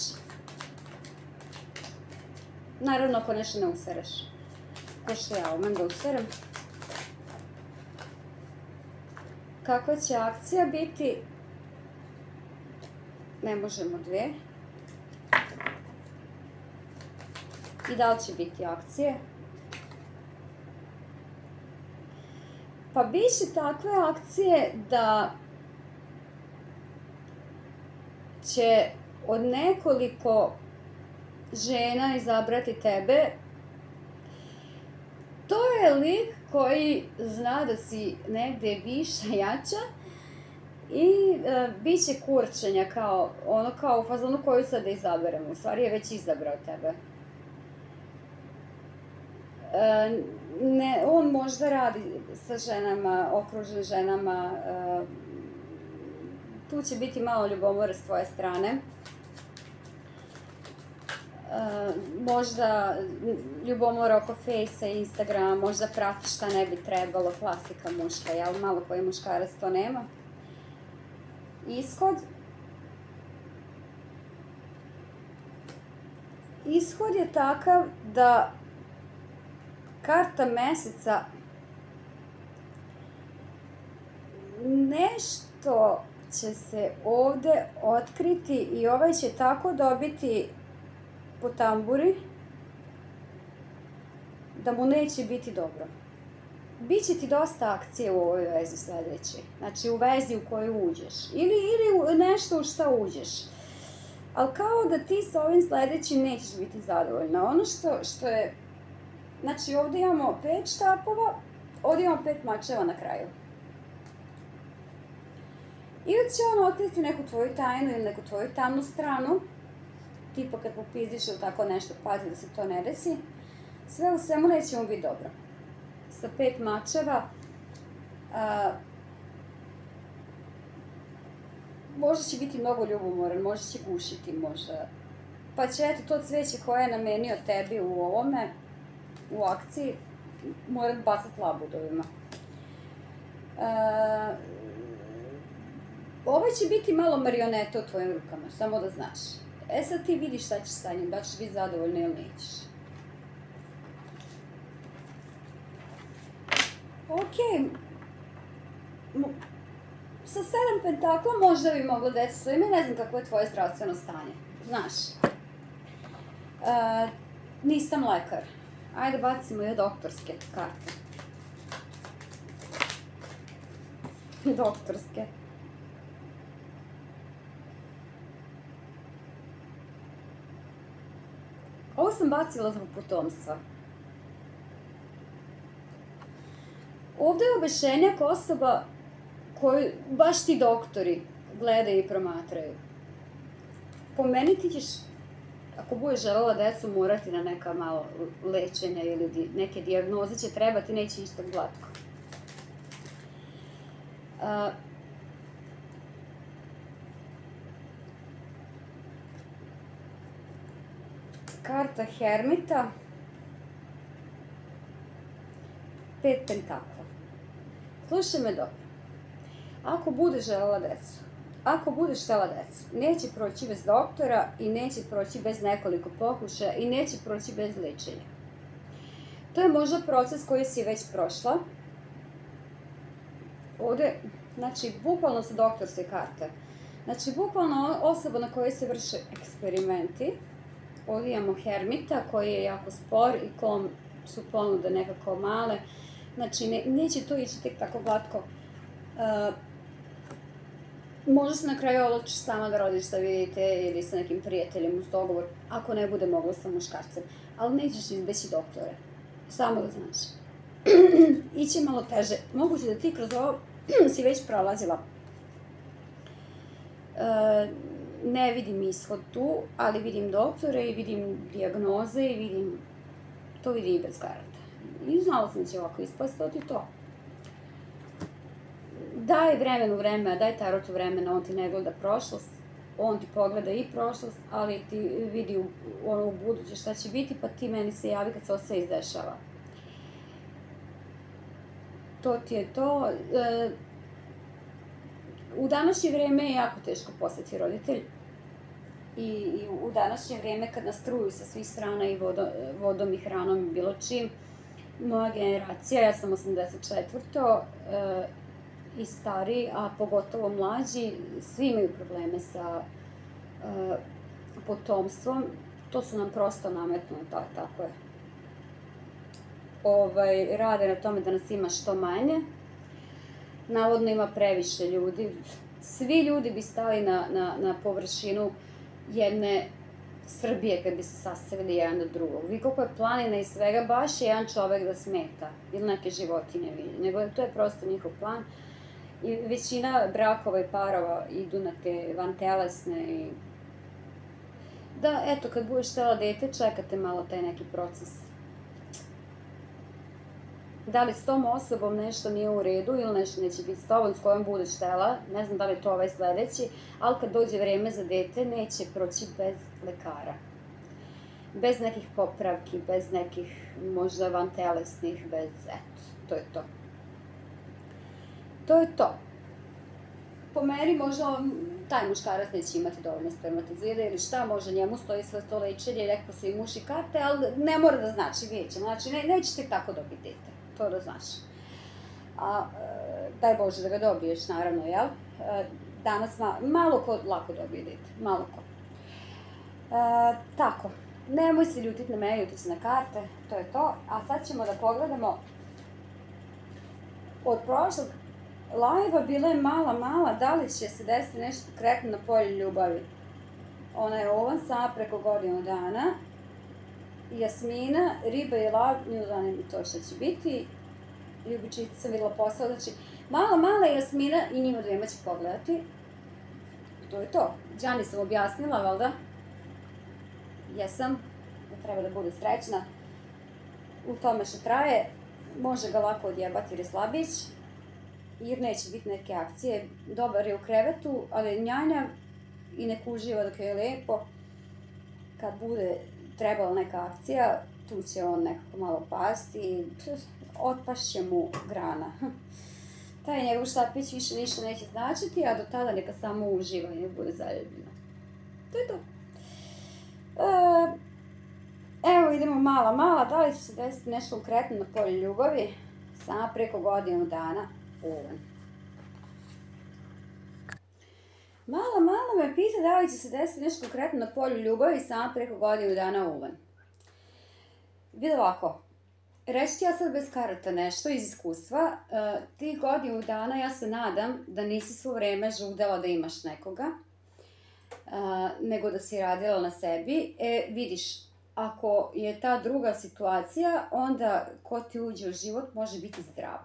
Naravno, ako nešto ne usereš. Ko što ja umem da userem. Kakva će akcija biti? Ne možemo 2. I da li će biti akcije? Pa biće takve akcije da će od nekoliko žena izabrati tebe. To je lik koji zna da si negdje viša, jača i bit će kurčenja kao u fazonu koju sad da izaberemo. U stvari je već izabrao tebe. On možda radi sa ženama, okružen ženama. Tu će biti malo ljubomore s tvoje strane. Možda ljubomora oko Fejsa i Instagrama, možda prati šta ne bi trebalo, klasika muška, jel? Malo koji muškarac to nema. Ishod je takav da karta meseca nešto će se ovdje otkriti i ovaj će tako dobiti po tamburi da mu neće biti dobro. Biće ti dosta akcije u ovoj vezi sljedeći. Znači u vezi u koju uđeš. Ili nešto u šta uđeš. Ali kao da ti sa ovim sljedećim nećeš biti zadovoljna. Ono što je... Znači ovdje imamo 5 štapova, ovdje imamo 5 mačeva na kraju. Ili će on otkriti neku tvoju tajnu ili neku tvoju tamnu stranu. Tipa kad popizdiš ili tako nešto, pazi da se to ne desi. Sve u svemu neće mu biti dobro. Sa 5 mačeva. Možda će biti mnogo ljubomoran, možda će gušiti, možda. Pa će eto to cveće koje je namenio tebi u ovome, u akciji, morat bacati labudovima. Ovaj će biti malo marioneta u tvojim rukama, samo da znaš. Sad ti vidiš šta ćeš sa njim, da ćeš biti zadovoljna ili nećeš. Ok. Sa 7 pentakla možda bi moglo deti svoje ime, ne znam kako je tvoje zdravstveno stanje. Znaš. Nisam lekar. Ajde bacimo i doktorske karte. Doktorske. Ovo sam bacila zbog potomstva. Ovdje je objašnjenje kao osoba koju baš ti doktori gledaju i promatraju. Po meni ti ćeš, ako budeš želela decu, morati na neka malo lečenja ili neke dijagnoze će trebati, neće isto glatko. Karta Hermita. 5 pentakla. Slušaj me dobro. Ako budeš želela decu, ako budeš htjela decu, neće proći bez doktora i neće proći bez nekoliko pokušaja i neće proći bez lečenja. To je možda proces koji si već prošla. Ovdje, znači, bukvalno su doktorske karte. Znači, bukvalno osoba na kojoj se vrše eksperimenti. Ovdje imamo Hermita koji je jako spor i kom su ponude nekako male. Znači, neće to ići tek tako glatko. Možda se na kraju odlučiš sama da rodiš sa vidite ili sa nekim prijateljem uz dogovor, ako ne bude mogla sa muškarcem. Ali nećeš izbeći doktore. Samo da znaš. Iće malo teže. Moguće da ti kroz ovo si već prolazila. Ne vidim ishod tu, ali vidim doktore i vidim dijagnoze i vidim... To vidi i bez karata. I znala sam da će ovako ispostati to. Daj vremenu vremena, daj tarotu vremena, on ti ne gleda prošlost, on ti pogleda i prošlost, ali ti vidi u buduće šta će biti, pa ti meni se javi kad se ovo sve izdešava. To ti je to. U današnje vrijeme je jako teško postati roditelj. I u današnje vrijeme kad nas truju sa svih strana i vodom i hranom i bilo čim, moja generacija, ja sam 84. I stariji, a pogotovo mlađi, svi imaju probleme sa potomstvom. To su nam prosto nametnuli, tako je. Rade na tome da nas ima što manje. Navodno ima previše ljudi. Svi ljudi bi stali na površinu jedne Srbije kad bi se sastavili jedan od drugog. Vi koliko je planina i svega, baš je jedan čovek da smeta. Ili neke životinje vidi. Nego to je prosto njihov plan. I većina brakova i parova idu na te vantelesne i... Da, eto, kad budeš htjela dete, čekate malo taj neki proces. Da li s tom osobom nešto nije u redu ili nešto neće biti s tobom s kojom budeš htjela, ne znam da li je to ovaj sledeći, ali kad dođe vreme za dete, neće proći bez lekara. Bez nekih popravki, bez nekih možda vantelesnih, bez... Eto, to je to. To je to. Po meri možda taj muškarac neće imati dovoljno spermatozoida ili šta, možda njemu stoji sve to lečenje, rekao se i muši karte, ali ne mora da znači, vidjet ćemo. Znači, nećete tako dobiti dete, to da znaš. Daj Bože da ga dobiješ, naravno, jel? Danas malo ko lako dobije dete, malo ko. Tako, nemoj se ljutiti na mene, ljutiti se na karte, to je to. A sad ćemo da pogledamo od prošlog live-a bila je mala, da li će se desiti nešto konkretno na polju ljubavi. Ona je ovan sama preko godinu dana. Jasmina, riba i lav, nju zanima to što će biti. Ljubičica sam videla posao, znači mala Jasmina i njima dvijema će pogledati. To je to. Đani sam objasnila, valjda? Jesam. Treba da bude srećna. U tome što traje, može ga lako odjebati jer je slabić. Jer neće biti neke akcije. Dobar je u krevetu, ali je njanjav i nek uživa dok je lepo. Kad bude trebala neka akcija, tu će on nekako malo pasti i otpašće mu grana. taj njegov štapić više ništa neće značiti, a do tada neka samo uživa i ne bude zaljubljena. To je to. Evo idemo mala, da li će se desiti nešto konkretno na polju ljubavi? Sama preko godinu dana, Ovan. Mala me pita da li će se desiti nešto konkretno na polju ljubavi sama preko godinu dana, Ovan. Vidi ovako, reći ti ja sad bez karata nešto iz iskustva, ti godinu dana ja se nadam da nisi svo vreme žudela da imaš nekoga, nego da si radila na sebi. Vidiš, ako je ta druga situacija, onda ko ti uđe u život može biti zdrav.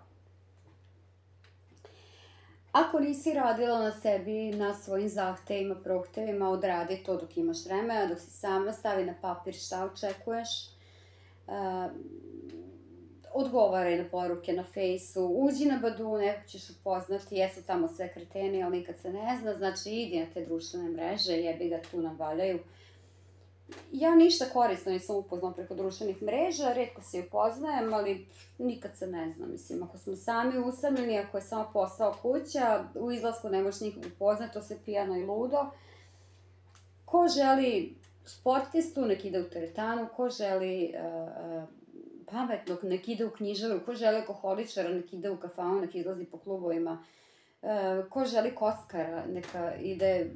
Ako nisi radila na sebi, na svojim zahtevima, prohtevima, odradi to dok imaš vremena, dok si sama, stavi na papir šta očekuješ, odgovaraj na poruke na fejsu, uđi na Badu, nekog ćeš upoznati, jesu tamo sve kreteni, ali nikad se ne zna, znači idi na te društvene mreže, jebi ga, tu nam valjaju. Ja ništa korisno nisam upoznala preko društvenih mreža, retko se upoznajem, ali nikad se ne zna, mislim, ako smo sami usamljeni, ako je samo posao kuća, u izlasku ne možeš nikog upoznati, to se pijano i ludo. Ko želi sportistu, nek ide u teretanu, ko želi pametnog, nek ide u knjižaru, ko želi alkoholičara, nek ide u kafanu, nek izlazi po klubovima, ko želi kockara, neka ide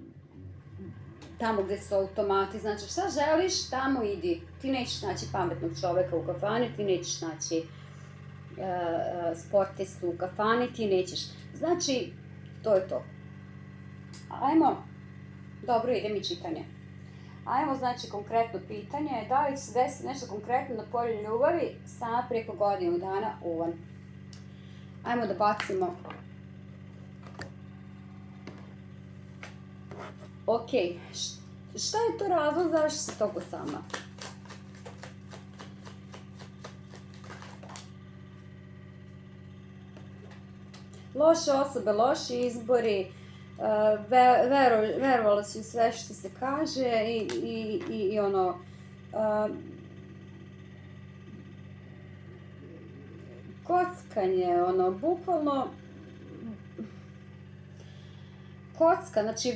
tamo gde su automati, znači šta želiš, tamo idi. Ti nećeš naći pametnog čoveka u kafani, ti nećeš naći sportistu u kafani, ti nećeš. Znači, to je to. Ajmo, dobro, ide mi čitanje. Ajmo, znači, konkretno pitanje, da li će se desiti nešto konkretno na polju ljubavi sama preko godinu dana, Ovan. Ajmo da bacimo. Ok, šta je to razlog zašto si toliko sama? Loše osobe, loši izbori, verovala si u sve što se kaže i ono... Kockanje, ono, bukvalno... Kocka, znači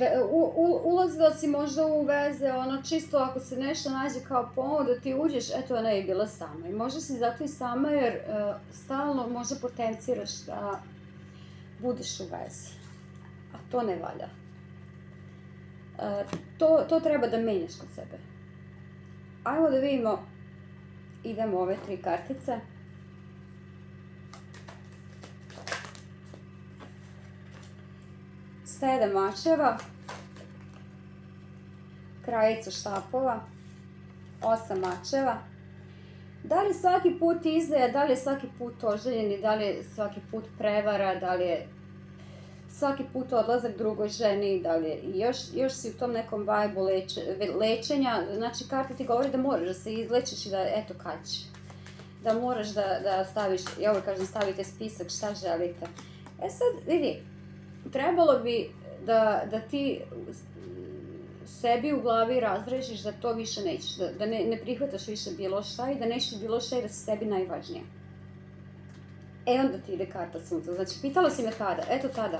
ulazila si možda u veze, ono, čisto ako se nešto nađe kao pomoć da ti uđeš, eto, ona je bila sama. I možda si zato i sama jer stalno možda potenciraš da budeš u vezi. A to ne valja. To treba da menjaš kod sebe. Ajmo da vidimo, idemo ove 3 kartice. Sedam mačeva, kraljica štapova, 8 mačeva. Da li svaki put izdaja, da li je svaki put oženjeni, da li je svaki put prevara, da li je svaki put odlazak drugoj ženi, da li je još si u tom nekom vibe-u lečenja. Znači, karta ti govori da moraš da se izlečiš i da, eto kad će. Da moraš da staviš, ja uvijek kažem, stavite spisak šta želite. Sad, vidi, trebalo bi da ti sebi u glavi razrešiš da to više nećeš, da ne prihvataš više bilo šta i da nećeš bilo šta i da si sebi najvažnija. Onda ti ide karta sunca. Znači, pitala si me kada, eto tada.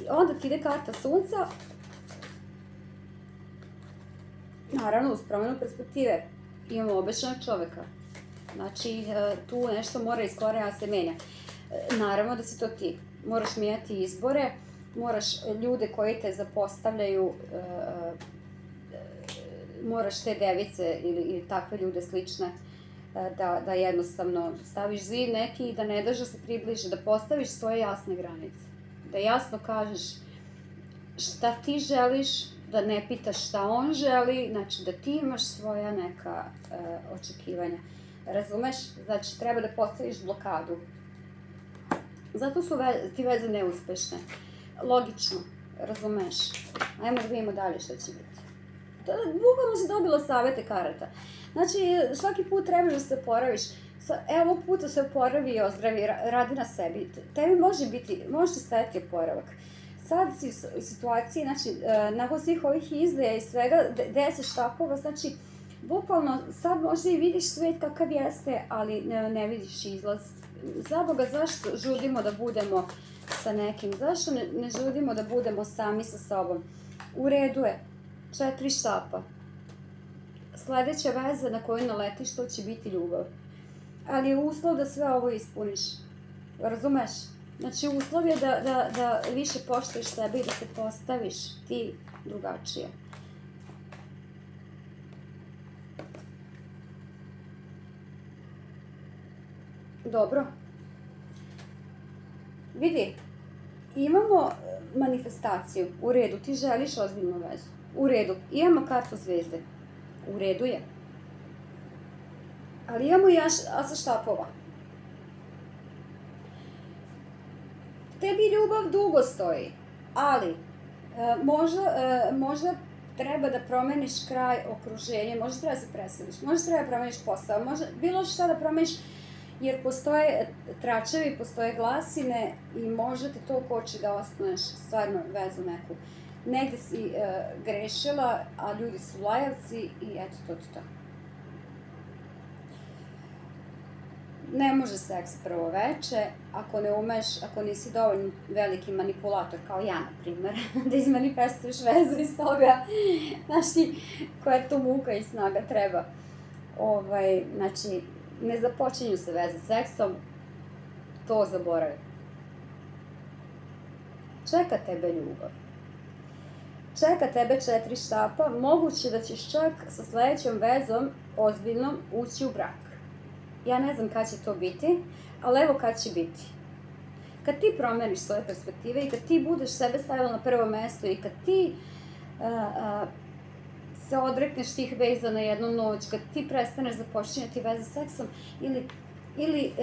Onda ti ide karta sunca, naravno uz promjenu perspektive. Imamo obećanog čoveka. Znači, tu nešto mora iz korena se menja. Naravno da si to ti. Moraš mijenjati izbore, moraš ljude koji te zapostavljaju, moraš te device ili takve ljude slične da jednostavno staviš zid neki i da ne daš da se približe, da postaviš svoje jasne granice. Da jasno kažeš šta ti želiš, da ne pitaš šta on želi, znači da ti imaš svoja neka očekivanja. Razumeš? Znači treba da postaviš blokadu. Zato su ti veze neuspešne. Logično, razumeš? Ajmo da vidimo dalje šta će biti. Bukvalno si dobila savete karata. Znači, svaki put trebaš da se oporaviš. Evo, ovog puta se oporavi i ozdravi, radi na sebi. Tebi može stajati oporavak. Sad si u situaciji, znači, nakon svih ovih izdaja i svega, 10 štapova, znači, bukvalno sad možda i vidiš svet kakav jeste, ali ne vidiš izlaz. Za Boga, zašto žudimo da budemo sa nekim. Zašto ne žudimo da budemo sami sa sobom? U redu je. 4 štapa. Sledeća veza na koju naletiš, to će biti ljubav. Ali je uslov da sve ovo ispuniš. Razumeš? Znači, uslov je da više poštuješ sebe i da se postaviš ti drugačije. Dobro. Vidi, imamo manifestaciju. U redu, ti želiš ozbiljnu vezu. U redu, imamo kartu zvezde. U redu je. Ali imamo i asa štapova. Tebi ljubav dugo stoji, ali možda treba da promeniš kraj okruženja, možda treba da se preseliš, možda treba da promeniš posao, možda bilo šta da promeniš, jer postoje tračevi, postoje glasine i možda te to koči da osnuješ stvarno vezu neku. Negde si grešila, a ljudi su lajavci i eto to ti to. Ne može seks prvo veče, ako ne umeš, ako nisi dovoljno veliki manipulator, kao ja, na primer, da izmanifestuješ vezu iz toga, znaš ti, koja to muka i snaga treba. Znači, ne započinju se veze seksom, to zaboravi. Čeka tebe ljubav. Čeka tebe 4 štapa, moguće da ćeš čak sa sledećom vezom, ozbiljnom, ući u brak. Ja ne znam kad će to biti, ali evo kad će biti. Kad ti promeniš svoje perspektive i kad ti budeš sebe stavila na prvo mesto i kad ti se odrekneš tih veza na jednu noć, kad ti prestaneš započinjati veze seksom ili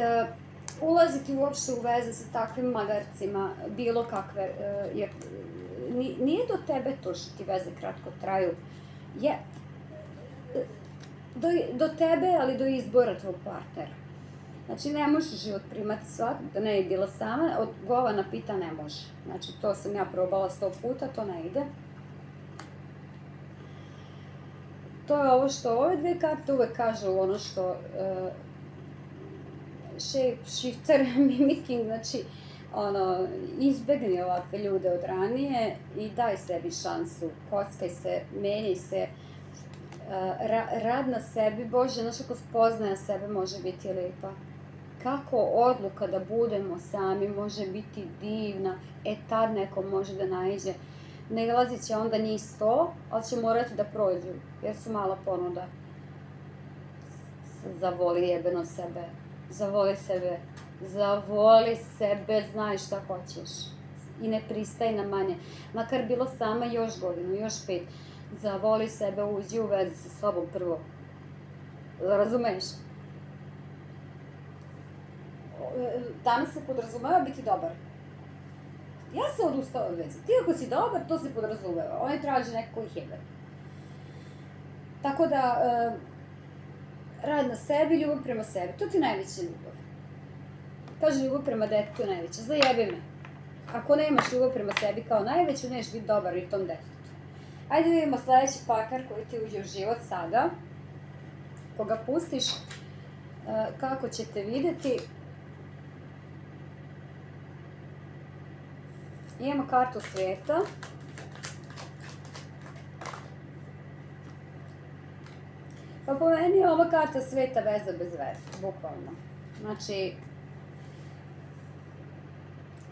ulaziti uopšte u veze sa takvim magarcima, bilo kakve, jer nije do tebe to što ti veze kratko traju, do tebe, ali do izbora tvog partnera. Znači, ne možeš život primati svakog, da ne je bila sama, od govana pita ne može. Znači, to sam ja probala 100 puta, to ne ide. To je ovo što ove dve karte uvek kažu, ono što shape shifter mimicking, znači, izbegni ovakve ljude od ranije i daj sebi šansu, kockaj se, menjaj se, rad na sebi, Bože, znaš kako spoznaja sebe može biti lepa. Kako odluka da budemo sami može biti divna, tad neko može da naiđe. Nailazit će onda njih 100, ali će morati da prođu, jer su mala ponuda. Zavoli jebeno sebe, zavoli sebe, zavoli sebe, znaj šta hoćeš. I ne pristaj na manje. Makar bilo sama još godinu, još 5. Zavoli sebe, uđi u vezi sa sobom prvo. Razumeš? Danas se podrazumeva biti dobar. Ja se odustala od veze. Ti ako si dobar, to se podrazumeva. Oni traže neko ih jebe. Tako da, rad na sebi, ljubav prema sebi. To ti je najveća ljubav. Kaže, ljubav prema detetu je najveća. Zajebi me. Ako nemaš ljubav prema sebi kao najveću, neš biti dobar i tom detetu. Ajde vidimo sledeći partner koji ti uđe u život sada. Koga pustiš, kako ćete videti. Imamo kartu sveta. Pa po meni je ova karta sveta veza bez veze, bukvalno. Znači,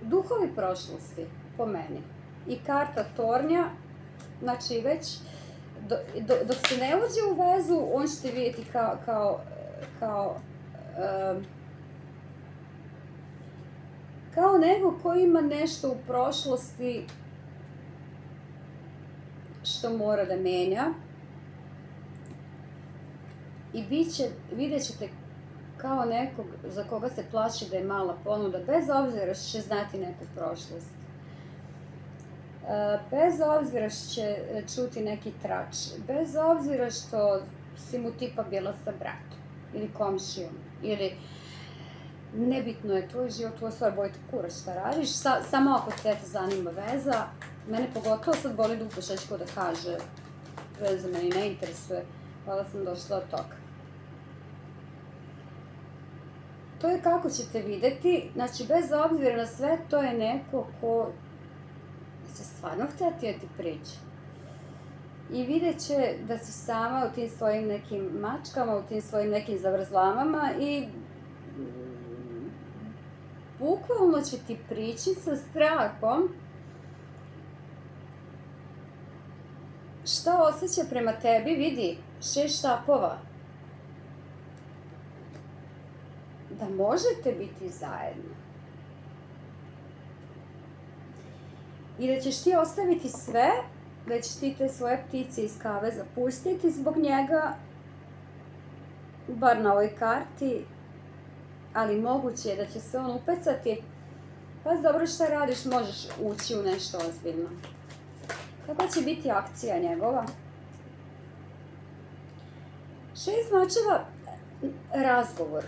duhovi prošlosti, po meni. I karta tornja, znači već, dok se ne uđe u vezu, on će te vidjeti kao nego koji ima nešto u prošlosti što mora da menja i vidjet ćete kao nekog za koga se plaši da je mala ponuda, bez obzira što će znati neku prošlost. Bez obzira što će čuti neki trač, bez obzira što si mu tipa bila sa bratom ili komšijom ili nebitno je tvoj život, tvoj stvar, boj te kurac šta radiš, samo ako te zanima veza, mene pogotovo sad boli dupe šta će ko da kaže, veza meni ne interesuje, hvala sam došla od toga. To je kako ćete videti, znači bez obzira na sve, to je neko ko će stvarno htjeti da ti priča. I vidjet će da si sama u tim svojim nekim mačkama, u tim svojim nekim zavrzlamama i bukvalno će ti prići sa strahom šta osjeća prema tebi, vidi, 6 štapova. Da možete biti zajedno. I da ćeš ti ostaviti sve, da ćeš ti te svoje ptice iz kave zapustiti zbog njega, bar na ovoj karti, ali moguće je da će se on upecati. Pa dobro, šta radiš, možeš ući u nešto ozbiljno. Kako će biti akcija njegova? 6 mačeva, razgovor.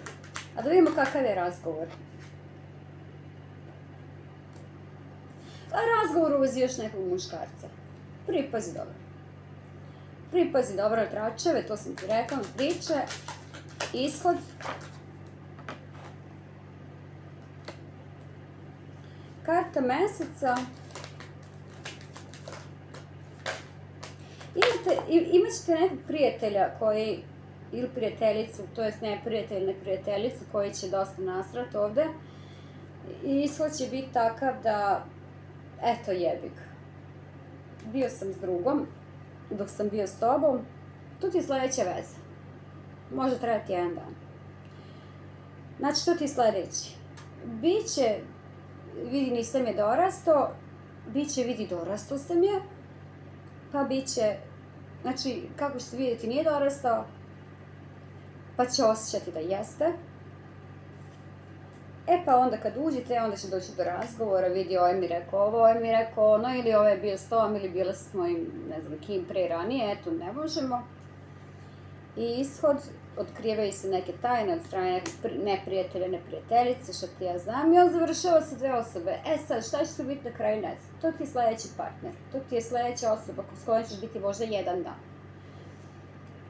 A da vidimo kakav je razgovor. A razgovor uzi još nekog muškarca. Pripazi dobro. Pripazi dobro na tračeve, to sam ti rekla, priče. Ishod. Karta meseca. Imat ćete nekog prijatelja koji, ili prijateljicu, to jest ne prijatelj, ne prijateljicu, koji će dosta nasrat ovde. I ishod će biti takav da, eto jebik. Bio sam s drugom, dok sam bio s tobom, tu ti je sledeća veza. Može trajati 1 dan. Znači, to ti je sledeći. Biće, vidi nisam je dorastao, biće vidi dorastao sam je, pa biće, znači, kako ćete vidjeti nije dorastao, pa će osjećati da jeste. E pa onda kad uđete, onda će doći do razgovora, vidi ovo je mi rekao ovo, ovo je mi rekao ono, ili ovo je bio s tom, ili bila s mojim, ne znam, kim pre ranije, eto, ne možemo. I ishod, otkrivaju se neke tajne od strane nekih neprijatelja, neprijateljice, što ti ja znam, i on završava sa 2 osobe. E sad, šta će tu biti na kraju, ne znam. To ti je sledeći partner, to ti je sledeća osoba s kojom ćeš biti možda 1 dan.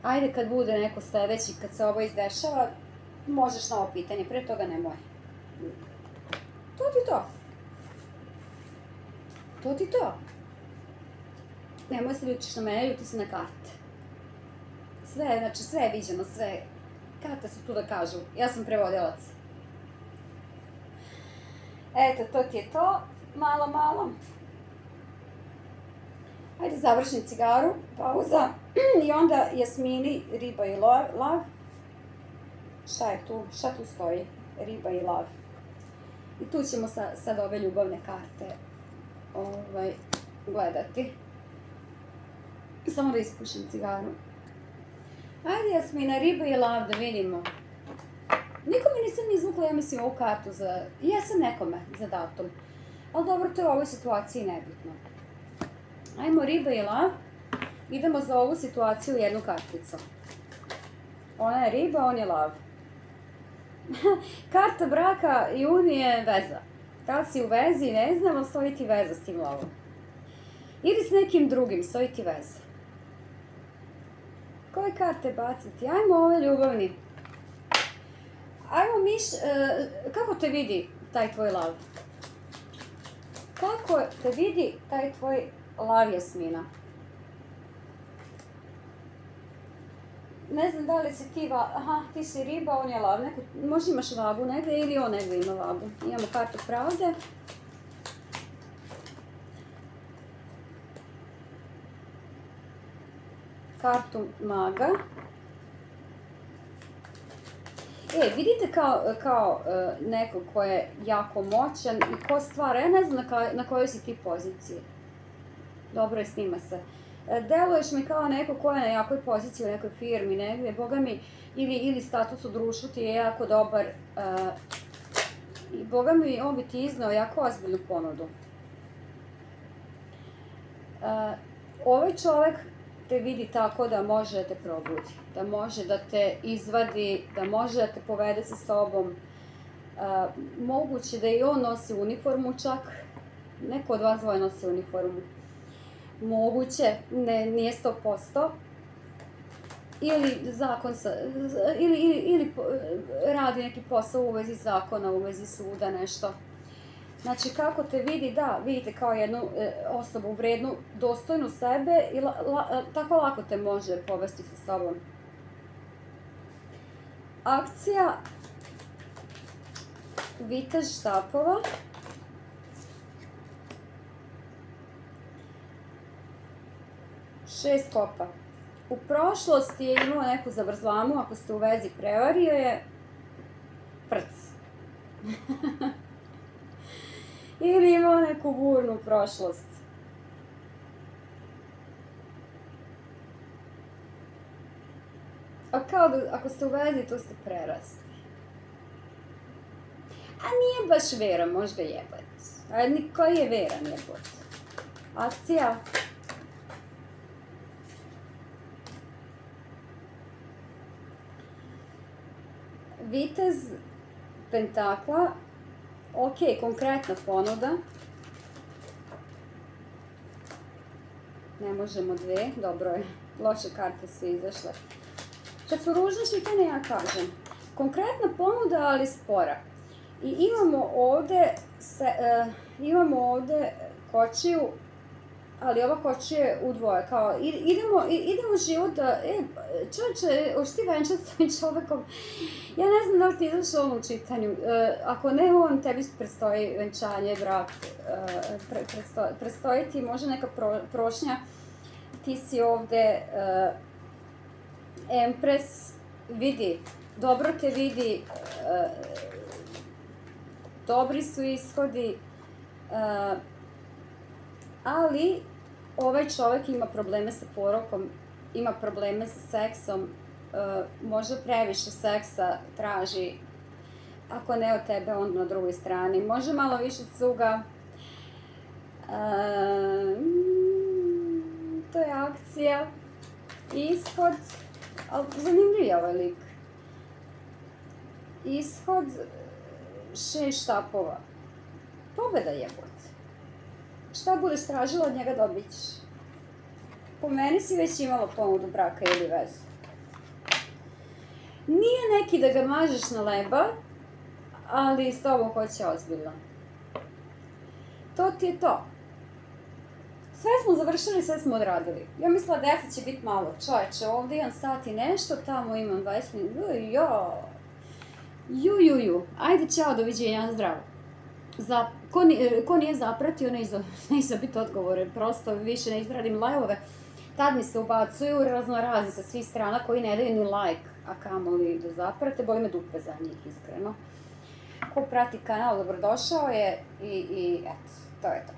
Ajde kad bude neko sledeći, kad se ovo izdešava, možeš na ovo pitanje, pre toga nemoj. To ti to. To ti to. Nemoj se ljutiš na mene, ljuti se na karte. Sve, znači sve je viđeno, sve. Karte su tu da kažu. Ja sam prevodilac. Eto, to ti je to. Malo. Ajde, završim cigaru. Pauza. I onda Jasmini, riba i lav. Šta je tu? Šta tu stoji? Riba i lav. I tu ćemo sad ove ljubavne karte gledati. Samo da ispušim cigaru. Ajde, Jasmina, riba i lav, da vidimo. Nikome nisam izvukla, ja mislim, ovu kartu za... Jesam nekome za datum. Ali dobro, to je u ovoj situaciji nebitno. Ajmo, riba i lav. Idemo za ovu situaciju jednu karticu. Ona je riba, on je lav. Karta braka i unije veza. Da li si u vezi, ne znam, ali stoji ti veza s tim lavom. Ili s nekim drugim, stoji ti veza. Koje karte baciti? Ajmo ove ljubavni. Ajmo kako te vidi taj tvoj lav? Kako te vidi taj tvoj lav, Jasmina? Ne znam da li si ti ti si riba, on je lav. Možda imaš vagu negde ili on negde ima vagu. Imamo kartu pravde. Kartu maga. Vidite kao neko ko je jako moćan i ko stvara, ja ne znam na kojoj si ti poziciji. Dobro je, snima se. Deluješ mi kao neko ko je na jakoj poziciji u nekoj firmi negdje, boga mi, ili status u društvu ti je jako dobar. I boga mi, on bi ti iznao jako ozbiljnu ponudu. Ovaj čovek te vidi tako da može da te probudi, da može da te izvadi, da može da te povede sa sobom. Moguće da i on nosi uniformu čak, neko od vas dvoje nosi uniformu. Moguće, nije 100%. ili zakon ili radi neki posao u vezi zakona, u vezi suda, nešto. Znači, kako te vidi, da, vidite kao jednu osobu vrednu, dostojnu sebe i tako lako te može povesti sa sobom. Akcija Vitez štapova. Šest kopa. U prošlosti je imao neku zavrzlamu, ako ste u vezi, prevario je prc. Ili imao neku burnu prošlost. A kao da, ako ste u vezi, to ste prerasli. A nije baš veran, možda jebat. A koji je veran jebat? Akcija. Vitez pentakla. Ok, konkretna ponuda. Ne možemo dve, dobro je. Loše karte su izašle. Kad su ružne švitane, ja kažem. Konkretna ponuda, ali spora. I imamo ovde kočiju, ali ova kočija je u dvoje. Kao, idemo život da... čovječe, hoćeš ti venčati s ovim čovekom? Ja ne znam da li ti izašao on u čitanju. Ako ne on, tebi predstoji venčanje, brak. Predstoji ti možda neka prošnja. Ti si ovde Empress. Vidi, dobro te vidi. Dobri su ishodi. Ali ovaj čovjek ima probleme sa porokom, ima probleme sa seksom, možda previše seksa traži, ako ne od tebe, on na drugoj strani. Može malo više cuga. To je akcija. Ishod, ali zanimljiv je ovaj lik. Ishod 6 štapova. Pobjeda jebot. Šta budeš tražila od njega dobit ćeš. Po meni si već imala ponudu braka ili vezu. Nije neki da ga mažeš na leba, ali s tobom hoće ozbiljno. To ti je to. Sve smo završili, sve smo odradili. Ja mislila 10 će biti malo. Čovječe, ovdje imam sat i nešto, tamo imam 20 minuta. Ju. Ajde, čao, doviđenja, zdravo. Ko nije zapratio, ne izabiti odgovore, prosto više ne izradim live-ove. Tad mi se ubacuju raznorazni sa svih strana koji ne daju ni like, a kamoli da zaprate, boli me dupe za njih, iskreno. Ko prati kanal, dobrodošao je i eto, to je to.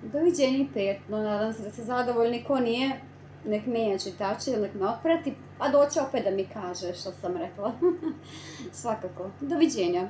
Doviđenja i prijatno, nadam se da ste zadovoljni, ko nije, nek menja čitače ili nek me otprati, a doće opet da mi kaže što sam rekla. Svakako, doviđenja.